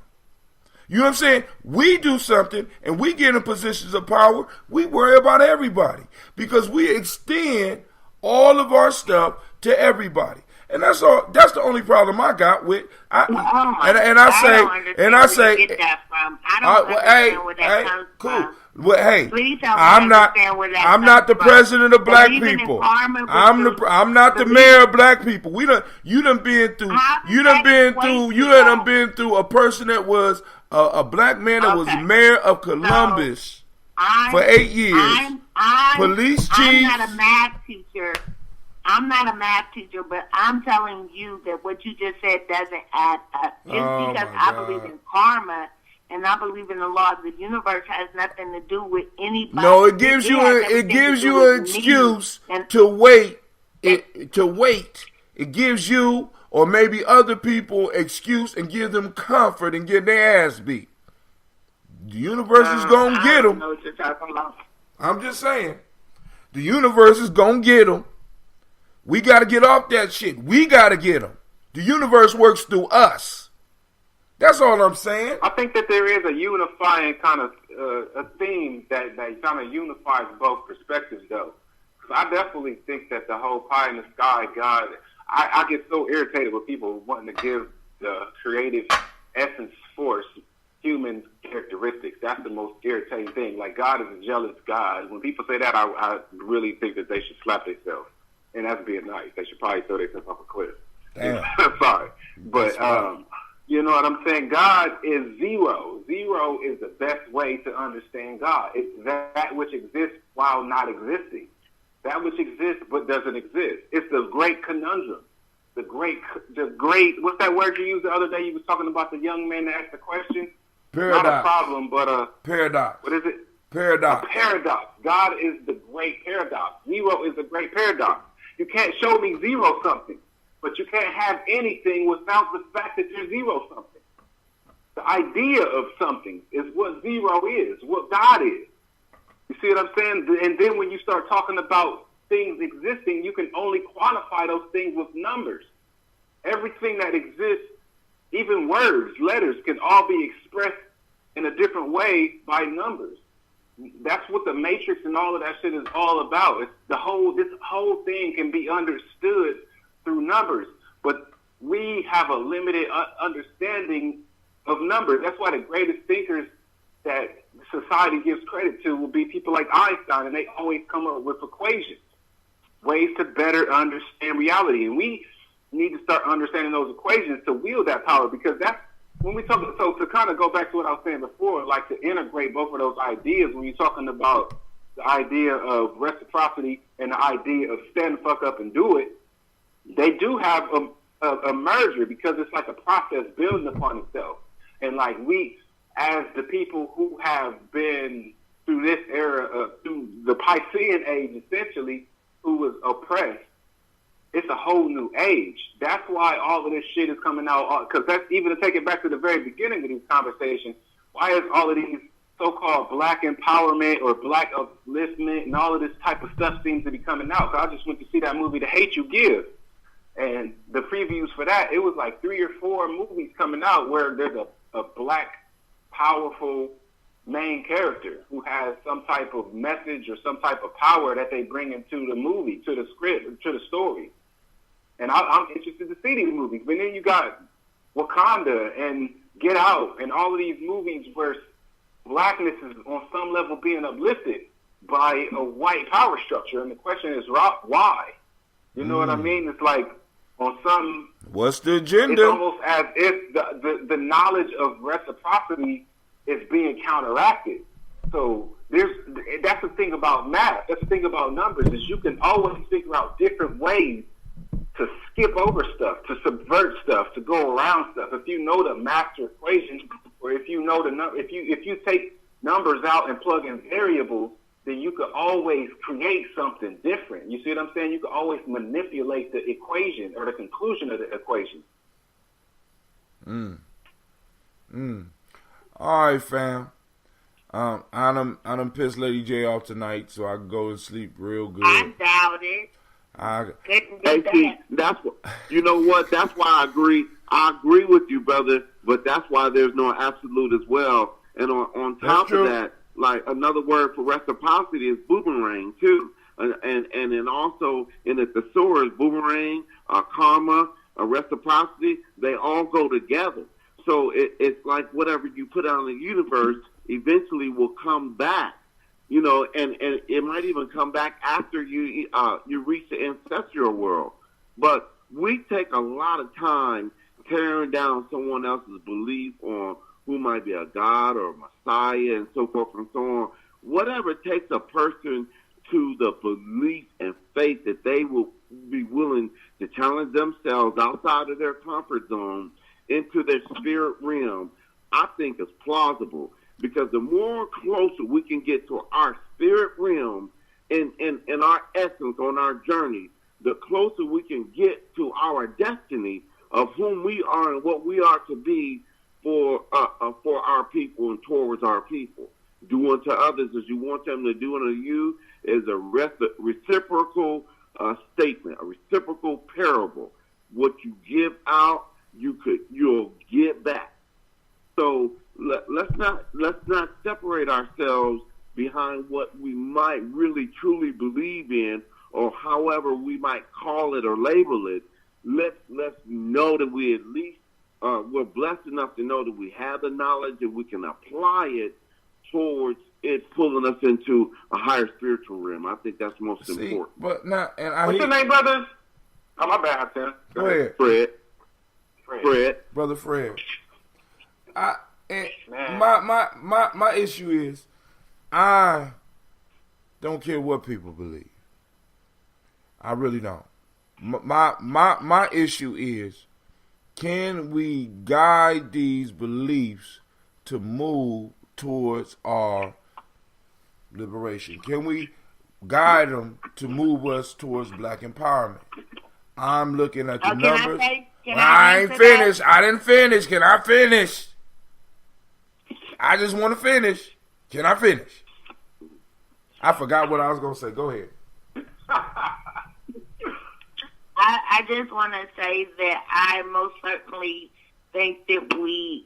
You know what I'm saying? We do something and we get in positions of power, we worry about everybody because we extend all of our stuff to everybody. And that's all. That's the only problem I got with. I say, cool. Well, hey, I'm not the president of black people. I'm not the mayor of black people. You done been through a person that was a black man that was mayor of Columbus for 8 years. Police chief. I'm not a math teacher, but I'm telling you that what you just said doesn't add up. Just because I believe in karma and I believe in the law of the universe has nothing to do with anybody. No, it gives you an excuse to wait. It gives you or maybe other people excuse and give them comfort and get their ass beat. The universe is gonna get them. I don't know what you're talking about. I'm just saying, the universe is gonna get them. We got to get off that shit. We got to get them. The universe works through us. That's all I'm saying. I think that there is a unifying kind of a theme that kind of unifies both perspectives, though. I definitely think that the whole pie in the sky God, I get so irritated with people wanting to give the creative essence force human characteristics. That's the most irritating thing. Like, God is a jealous God. When people say that, I really think that they should slap themselves. And that's being nice. They should probably throw themselves off a cliff. Damn. Sorry. But, you know what I'm saying? God is zero. Zero is the best way to understand God. It's that which exists while not existing. That which exists but doesn't exist. It's the great conundrum. the great, what's that word you used the other day? You was talking about the young man that asked the question. Paradox. Not a problem, but paradox. What is it? Paradox. A paradox. God is the great paradox. Zero is the great paradox. You can't show me zero something, but you can't have anything without the fact that you're zero something. The idea of something is what zero is, what God is. You see what I'm saying? And then when you start talking about things existing, you can only quantify those things with numbers. Everything that exists, even words, letters, can all be expressed in a different way by numbers. That's what the Matrix and all of that shit is all about. It's this whole thing can be understood through numbers, but we have a limited understanding of numbers. That's why the greatest thinkers that society gives credit to will be people like Einstein, and they always come up with equations, ways to better understand reality. And we need to start understanding those equations to wield that power, because that's when we talk. So to kind of go back to what I was saying before, like to integrate both of those ideas, when you're talking about the idea of reciprocity and the idea of stand the fuck up and do it, they do have a merger, because it's like a process building upon itself. And like we, as the people who have been through this era, through the Piscean age, essentially, who was oppressed, it's a whole new age. That's why all of this shit is coming out, because that's even to take it back to the very beginning of these conversations. Why is all of these so-called black empowerment or black upliftment and all of this type of stuff seems to be coming out? Because I just went to see that movie, The Hate You Give. And the previews for that, it was like 3 or 4 movies coming out where there's a black, powerful main character who has some type of message or some type of power that they bring into the movie, to the script, to the story. And I'm interested to see these movies. But then you got Wakanda and Get Out and all of these movies where blackness is on some level being uplifted by a white power structure. And the question is, why? You know what I mean? It's like on some... What's the agenda? It's almost as if the knowledge of reciprocity is being counteracted. So that's the thing about math. That's the thing about numbers, is you can always figure out different ways to skip over stuff, to subvert stuff, to go around stuff. If you know the master equation, or if you know if you take numbers out and plug in variables, then you could always create something different. You see what I'm saying? You could always manipulate the equation or the conclusion of the equation. All right, fam. I done pissed Lady J off tonight, so I can go and sleep real good. I doubt it. That's what, you know what? That's why I agree. I agree with you, brother. But that's why there's no absolute as well. And on top of that, like another word for reciprocity is boomerang too. And then also in the thesaurus, boomerang, karma, reciprocity, they all go together. So it's like whatever you put out in the universe eventually will come back. You know, and it might even come back after you reach the ancestral world. But we take a lot of time tearing down someone else's belief on who might be a god or a messiah and so forth and so on. Whatever takes a person to the belief and faith that they will be willing to challenge themselves outside of their comfort zone into their spirit realm, I think is plausible. Because the more closer we can get to our spirit realm in our essence on our journey, the closer we can get to our destiny of whom we are and what we are to be for our people and towards our people. Do unto others as you want them to do unto you is a reciprocal statement, a reciprocal parable. What you give out, you'll get back. So let's not separate ourselves behind what we might really truly believe in, or however we might call it or label it. Let's know that we at least we're blessed enough to know that we have the knowledge and we can apply it towards it pulling us into a higher spiritual realm. I think that's most important. But now, what's your name, brother? Oh, my bad, Tim. Go ahead. Fred. Brother Fred. My issue is I don't care what people believe. I really don't. My issue is, can we guide these beliefs to move towards our liberation? Can we guide them to move us towards black empowerment? I'm looking at the numbers. I ain't finished. I didn't finish. Can I finish? I just want to finish. Can I finish? I forgot what I was going to say. Go ahead. I just want to say that I most certainly think that we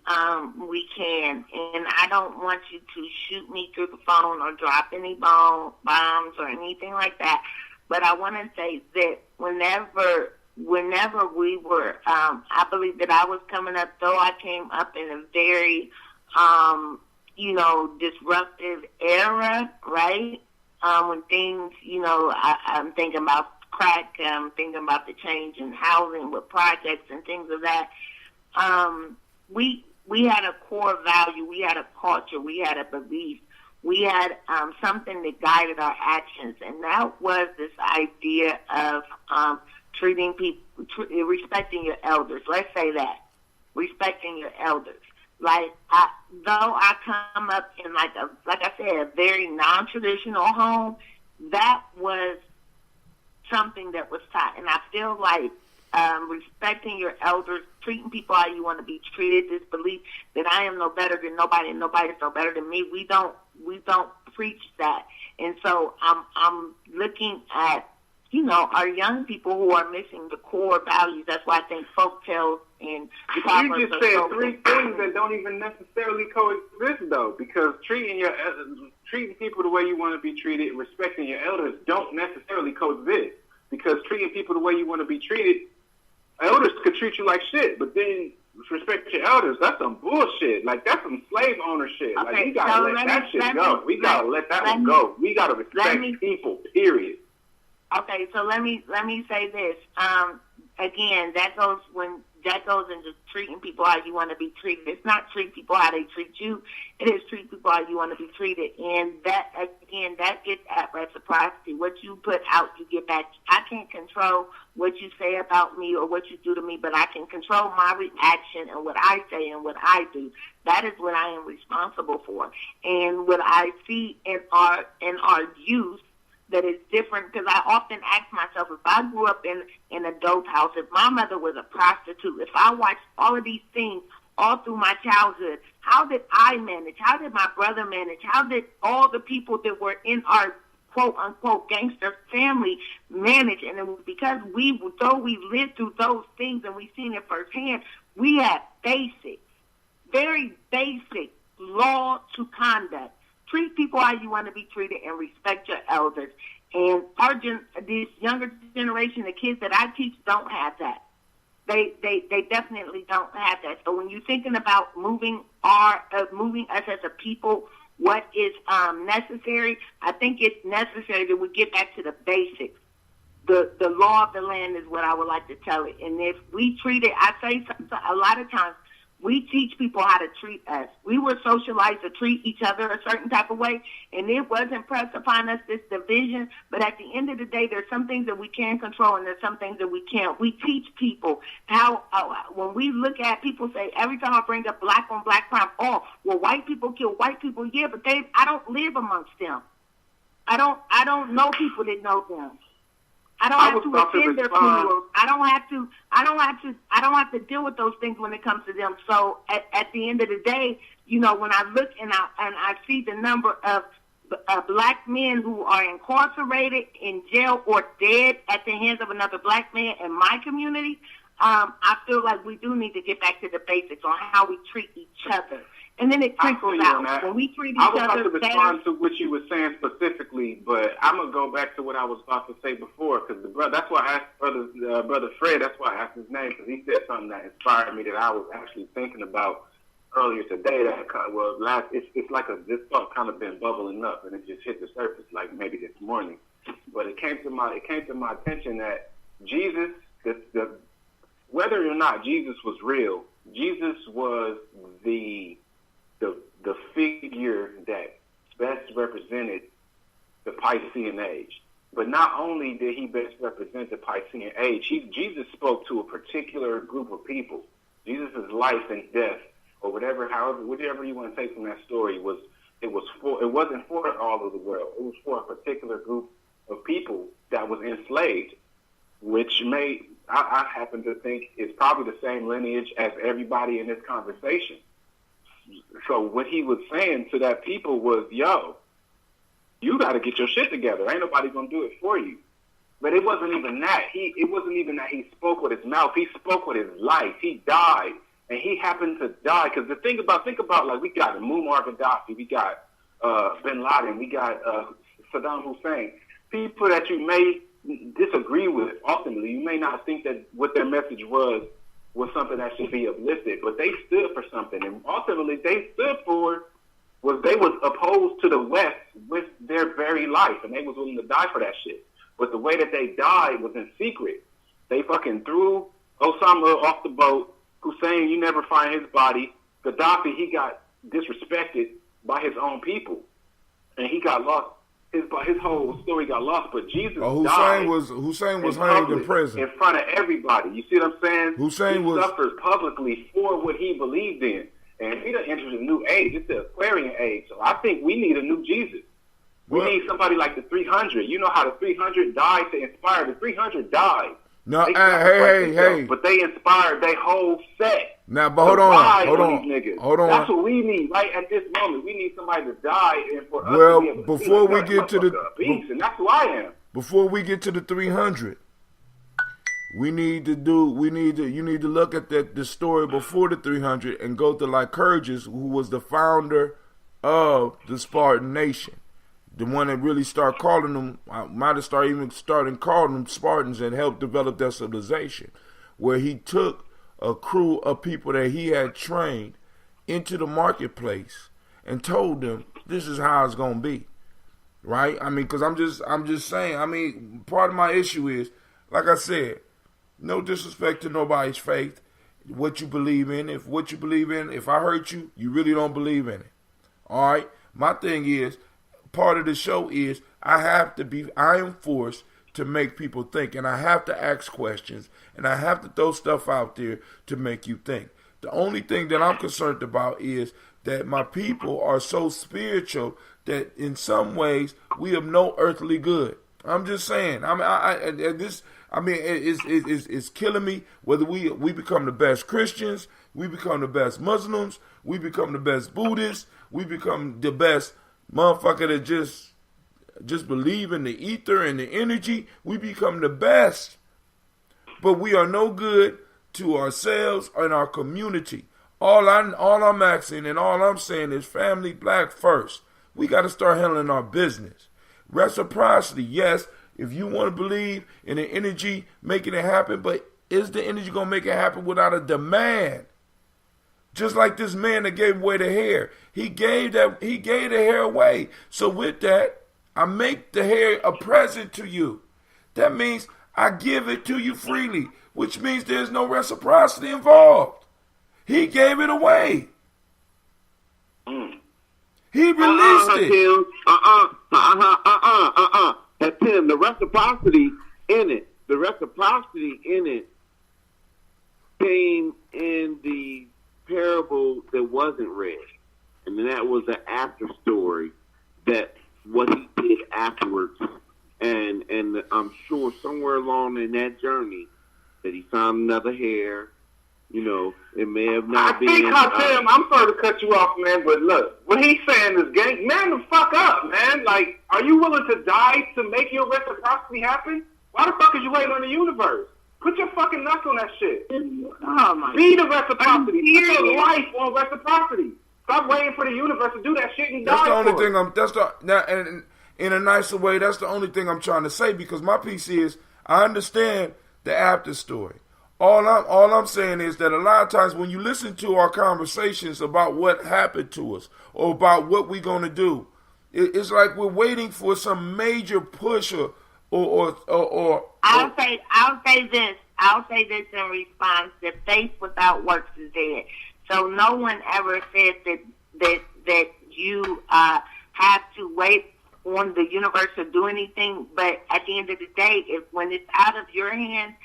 can, and I don't want you to shoot me through the phone or drop any bombs or anything like that. But I want to say that whenever we were, I believe that I was coming up, though I came up in a very, disruptive era, right? When things, I'm thinking about crack, I'm thinking about the change in housing with projects and things of that. We had a core value, we had a culture, we had a belief, we had something that guided our actions, and that was this idea of treating people, respecting your elders. Let's say that, respecting your elders. Like, though I come up in like I said, a very non-traditional home, that was something that was taught, and I feel like respecting your elders, treating people how you want to be treated, this belief that I am no better than nobody and nobody's no better than me, we don't preach that. And so I'm looking at, our young people who are missing the core values. That's why I think folktales and proverbs. You just said three things that don't even necessarily coexist, though, because treating people the way you want to be treated, respecting your elders don't necessarily coexist. Because treating people the way you want to be treated, elders could treat you like shit, but then respect your elders, that's some bullshit. Like, that's some slave owner shit. Okay, like, we gotta let that shit go. We gotta let that one go. We gotta respect people, period. Okay, so let me say this. Again, that goes into treating people how you want to be treated. It's not treat people how they treat you. It is treat people how you want to be treated. And that gets at reciprocity. What you put out, you get back. I can't control what you say about me or what you do to me, but I can control my reaction and what I say and what I do. That is what I am responsible for. And what I see in our youth that is different, because I often ask myself, if I grew up in a dope house, if my mother was a prostitute, if I watched all of these things all through my childhood, how did I manage? How did my brother manage? How did all the people that were in our quote-unquote gangster family manage? And it was because though we lived through those things and we've seen it firsthand, we had basic, very basic law to conduct. Treat people how you want to be treated and respect your elders. And this younger generation, the kids that I teach, don't have that. They definitely don't have that. So when you're thinking about moving us as a people, what is necessary, I think it's necessary that we get back to the basics. The law of the land is what I would like to tell it. And if we treat it, I say a lot of times, we teach people how to treat us. We were socialized to treat each other a certain type of way, and it wasn't pressed upon us, this division. But at the end of the day, there's some things that we can control, and there's some things that we can't. We teach people how, when we look at people say, every time I bring up black on black crime, well, white people kill white people, yeah, but I don't live amongst them. I don't know people that know them. I don't have to attend their funerals. I don't have to deal with those things when it comes to them. So at the end of the day, when I look and I see the number of black men who are incarcerated, in jail, or dead at the hands of another black man in my community, I feel like we do need to get back to the basics on how we treat each other. And then it trickles out. When we treat each other I was about to respond to what you were saying specifically, but I'm going to go back to what I was about to say before, because that's why I asked Brother Fred, that's why I asked his name, because he said something that inspired me that I was actually thinking about earlier today. It's like this thought kind of been bubbling up, and it just hit the surface like maybe this morning. But it came to my attention that Jesus, whether or not Jesus was real, Jesus was the figure that best represented the Piscean age. But not only did he best represent the Piscean age, Jesus spoke to a particular group of people. Jesus' life and death, or whatever you want to take from that story, it wasn't for all of the world. It was for a particular group of people that was enslaved, which I happen to think is probably the same lineage as everybody in this conversation. So what he was saying to that people was, yo, you got to get your shit together. Ain't nobody going to do it for you. But it wasn't even that. It wasn't even that he spoke with his mouth. He spoke with his life. He died. And he happened to die. Because think about, like, we got Muammar Gaddafi. We got Bin Laden. We got Saddam Hussein. People that you may disagree with, ultimately. You may not think that what their message was something that should be uplifted. But they stood for something. And ultimately, they stood for they was opposed to the West with their very life. And they was willing to die for that shit. But the way that they died was in secret. They fucking threw Osama off the boat. Hussein, you never find his body. Gaddafi, he got disrespected by his own people. And he got lost. His whole story got lost. But Jesus died. Hussein was hanged in prison. In front of everybody. You see what I'm saying? He suffered publicly for what he believed in. And he done entered a new age. It's the Aquarian age. So I think we need a new Jesus. We need somebody like the 300. You know how the 300 died to inspire. The 300 died. No, hey. But they inspired their whole set. Now, but hold on. That's what we need right at this moment. We need somebody to die and for us to be able to before we get to the beast, and that's who I am. Before we get to the 300, you need to look at the story before the 300 and go to Lycurgus, who was the founder of the Spartan nation. The one that really started calling them, might have started calling them Spartans and helped develop their civilization, where he took a crew of people that he had trained into the marketplace and told them, this is how it's going to be. Right? I mean, because I'm just saying, I mean, part of my issue is, like I said, no disrespect to nobody's faith, what you believe in. If I hurt you, you really don't believe in it. All right? My thing is, part of the show is I am forced to make people think, and I have to ask questions, and I have to throw stuff out there to make you think. The only thing that I'm concerned about is that my people are so spiritual that in some ways we have no earthly good. I'm just saying. It's killing me whether we become the best Christians, we become the best Muslims, we become the best Buddhists, we become the best motherfucker that just believe in the ether and the energy. We become the best. But we are no good to ourselves and our community. All I'm asking and all I'm saying is family black first. We got to start handling our business. Reciprocity, yes, if you want to believe in the energy making it happen, but is the energy going to make it happen without a demand? Just like this man that gave away the hair. He gave the hair away. So with that, I make the hair a present to you. That means I give it to you freely, which means there's no reciprocity involved. He gave it away. He released it. And Tim, the reciprocity in it came in the parable that wasn't read, and that was an after story, that what he did afterwards, and I'm sure somewhere along in that journey that he found another hair. You know, it may have not been. Tim, I'm sorry to cut you off, man, but look, what he's saying is, man, the fuck up, man. Like, are you willing to die to make your reciprocity happen? Why the fuck is you waiting on the universe? Put your fucking nuts on that shit. Oh my! Be the reciprocity. Put your life on reciprocity. Stop waiting for the universe to do that shit and that's die. The only thing in a nicer way, that's the only thing I'm trying to say, because my piece is, I understand the after story. All I'm saying is that a lot of times when you listen to our conversations about what happened to us or about what we're going to do, it's like we're waiting for some major push or I'll say this in response: that faith without works is dead. So no one ever said that you have to wait on the universe to do anything. But at the end of the day, when it's out of your hands,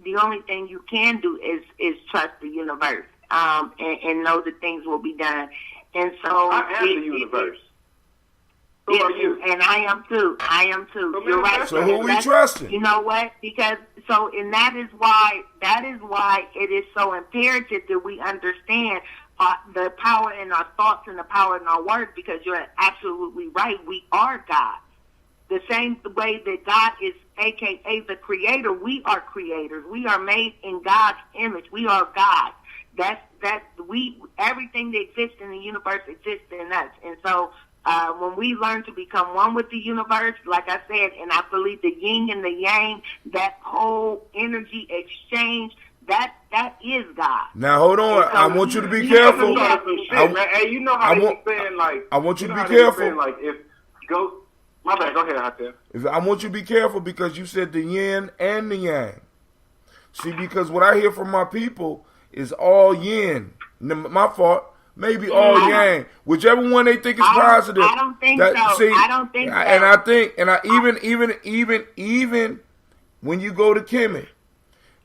the only thing you can do is trust the universe, and know that things will be done. And so I am the universe. So are you? And I am too. So you're right. So who we trusting? You know what? And that is why it is so imperative that we understand the power in our thoughts and the power in our words, because you're absolutely right. We are God. The same way that God is, a.k.a. the creator, we are creators. We are made in God's image. We are God. Everything that exists in the universe exists in us. And so when we learn to become one with the universe, like I said, and I believe the yin and the yang, that whole energy exchange, that is God. Now hold on, so I want you to be careful. Hey, you know how they be saying, like, I want you to be careful. Saying, like, if go, my bad, go ahead, Hatem. I want you to be careful, because you said the yin and the yang. See, because what I hear from my people is all yin. My fault. Maybe all yang, whichever one they think is positive. I don't think so. See, I don't think so. And I think, even when you go to Kimmy,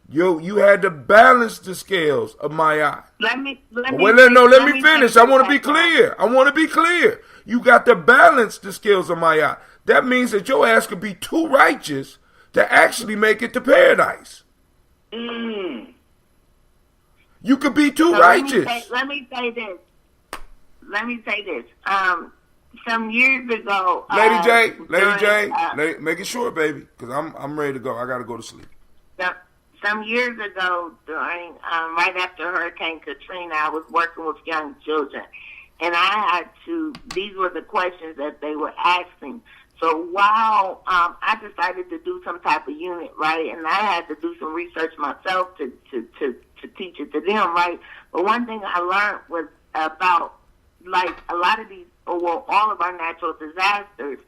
you had to balance the scales of my eye. Let me finish. I want to be clear. You got to balance the scales of my eye. That means that your ass could be too righteous to actually make it to paradise. You could be too righteous. Let me say this. Some years ago, Lady J, make it short, baby, because I'm ready to go. I got to go to sleep. Some years ago, during right after Hurricane Katrina, I was working with young children, and these were the questions that they were asking. So while I decided to do some type of unit, right, and I had to do some research myself to teach it to them, right? But one thing I learned was about, like, a lot of these, all of our natural disasters,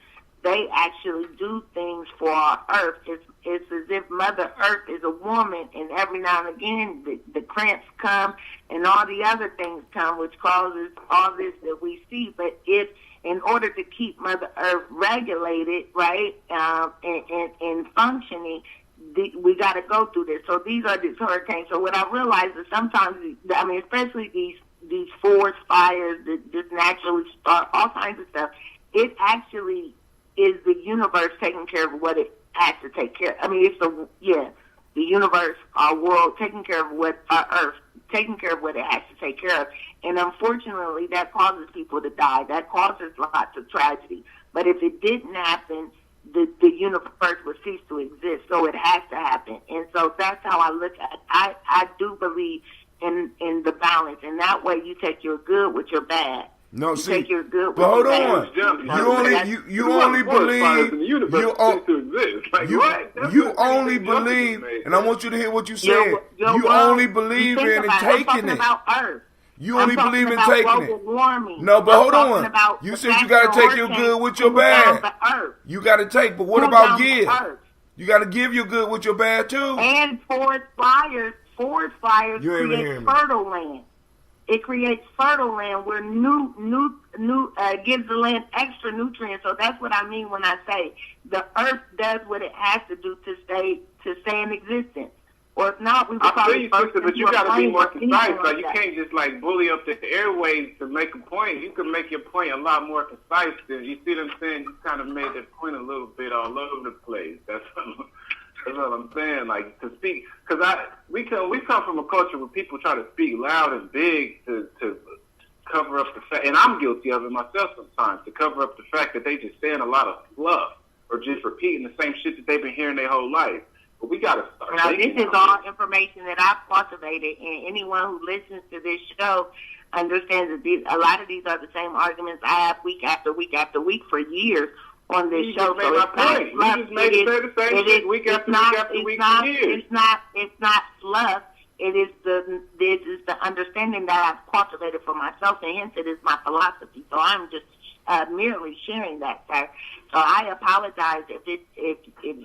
they actually do things for our earth. It's as if Mother Earth is a woman, and every now and again the cramps come and all the other things come, which causes all this that we see. But in order to keep Mother Earth regulated, right, and functioning, we got to go through this. So these are these hurricanes. So what I realized is sometimes, I mean, especially these forest fires that just naturally start, all kinds of stuff, it actually is the universe taking care of what it has to take care of. I mean, it's the universe, our world, taking care of what our earth, taking care of what it has to take care of. And unfortunately, that causes people to die. That causes lots of tragedy. But if it didn't happen, the universe would cease to exist. So it has to happen. And so that's how I look at it. I do believe in the balance. And that way you take your good with your bad. No, you take your good with but hold your on. bad. You only believe, and I want you to hear what you said. You only believe in and taking it. You only believe in taking it. No, but hold on. You said you got to take your good with your bad. You got to take, but what about give? You got to give your good with your bad too. And forest fires create fertile land. It creates fertile land where gives the land extra nutrients. So that's what I mean when I say the earth does what it has to do to stay in existence. Or if not, we would probably sister, but you got to be more concise. Like you can't just like bully up the airwaves to make a point. You can make your point a lot more concise. Than you see what I'm saying? You kind of made that point a little bit all over the place. That's what I'm saying. Like to speak, because we come from a culture where people try to speak loud and big to cover up the fact, and I'm guilty of it myself sometimes, to cover up the fact that they just saying a lot of fluff or just repeating the same shit that they've been hearing their whole life. But we got to start. Now, this is all information that I've cultivated, and anyone who listens to this show understands that a lot of these are the same arguments I have week after week after week for years on this show. So it's not fluff. It's not fluff. It is the understanding that I've cultivated for myself, and hence it is my philosophy. So I'm just merely sharing that, sir. So I apologize if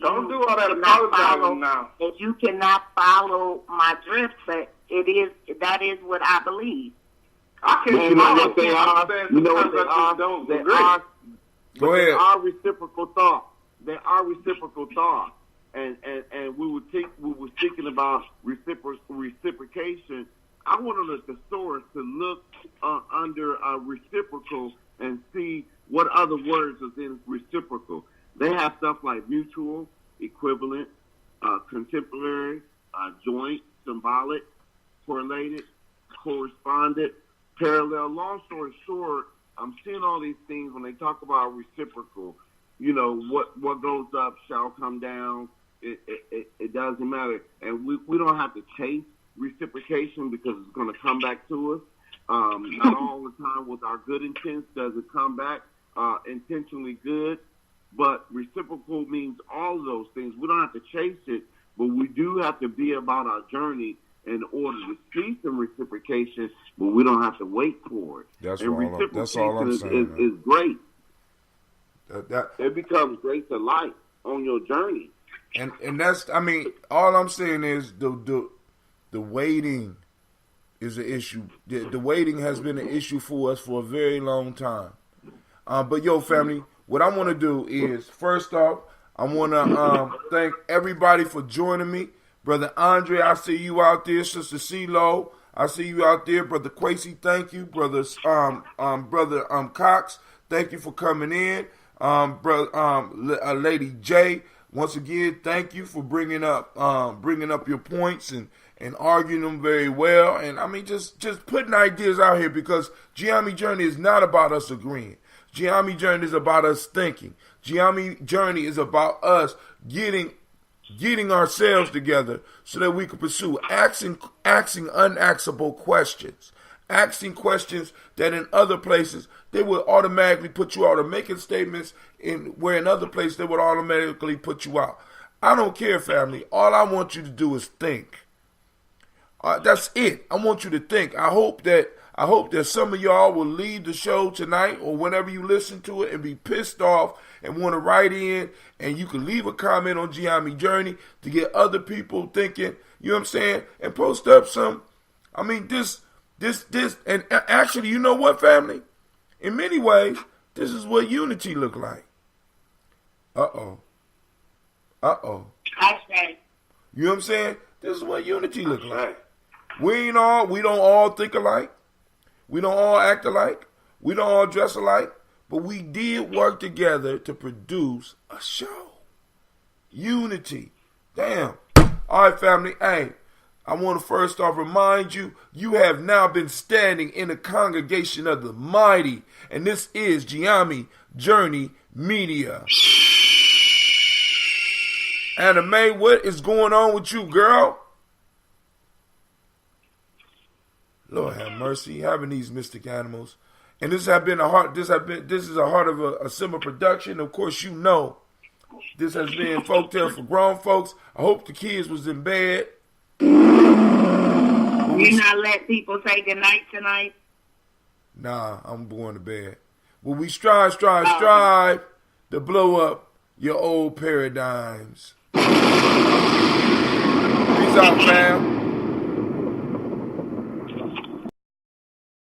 don't do all that apologizing now. If you cannot follow my drift, but that is what I believe. I can't. You know what they are. Go ahead. They are reciprocal thoughts. They are reciprocal thoughts. And we were thinking about reciprocation. I wanted the source to look under reciprocal and see what other words is in reciprocal. They have stuff like mutual, equivalent, contemporary, joint, symbolic, correlated, correspondent, parallel. Long story short, I'm seeing all these things when they talk about reciprocal. You know, what goes up shall come down. It doesn't matter. And we don't have to chase reciprocation because it's going to come back to us. Not all the time with our good intents does it come back intentionally good. But reciprocal means all of those things. We don't have to chase it, but we do have to be about our journey in order to see some reciprocation, but we don't have to wait for it. That's all I'm saying. Is great. It becomes great to life on your journey. And that's, I mean, all I'm saying is the waiting is an issue. The waiting has been an issue for us for a very long time. But yo, family, what I want to do is, first off, I want to thank everybody for joining me. Brother Andre, I see you out there. Sister CeeLo, I see you out there. Brother Quasey, thank you. Brother Cox, thank you for coming in. Lady J, once again, thank you for bringing up your points and arguing them very well. And I mean, just putting ideas out here, because Gye-Nyame Journey is not about us agreeing. Gye-Nyame Journey is about us thinking. Gye-Nyame Journey is about us getting ourselves together so that we can pursue asking unanswerable questions. Asking questions that in other places they would automatically put you out, or making statements where in other places they would automatically put you out. I don't care, family. All I want you to do is think. That's it. I want you to think. I hope that some of y'all will leave the show tonight or whenever you listen to it and be pissed off and want to write in, and you can leave a comment on Gye-Nyame Journey to get other people thinking, you know what I'm saying, and post up some, I mean, this, and actually, you know what, family? In many ways, this is what unity look like. Uh-oh. I say. You know what I'm saying? This is what unity look like. We don't all think alike. We don't all act alike. We don't all dress alike. But we did work together to produce a show. Unity. Damn. All right, family. Hey, I want to first off remind you, you have now been standing in the congregation of the mighty. And this is Gye-Nyame Journey Media. Anime, what is going on with you, girl? Lord have mercy, having these mystic animals. And this is a heart of a Simba production. Of course, you know, this has been Folktales for grown folks. I hope the kids was in bed. You not let people say goodnight tonight? Nah, I'm going to bed. Well, we strive to blow up your old paradigms. Peace out, fam.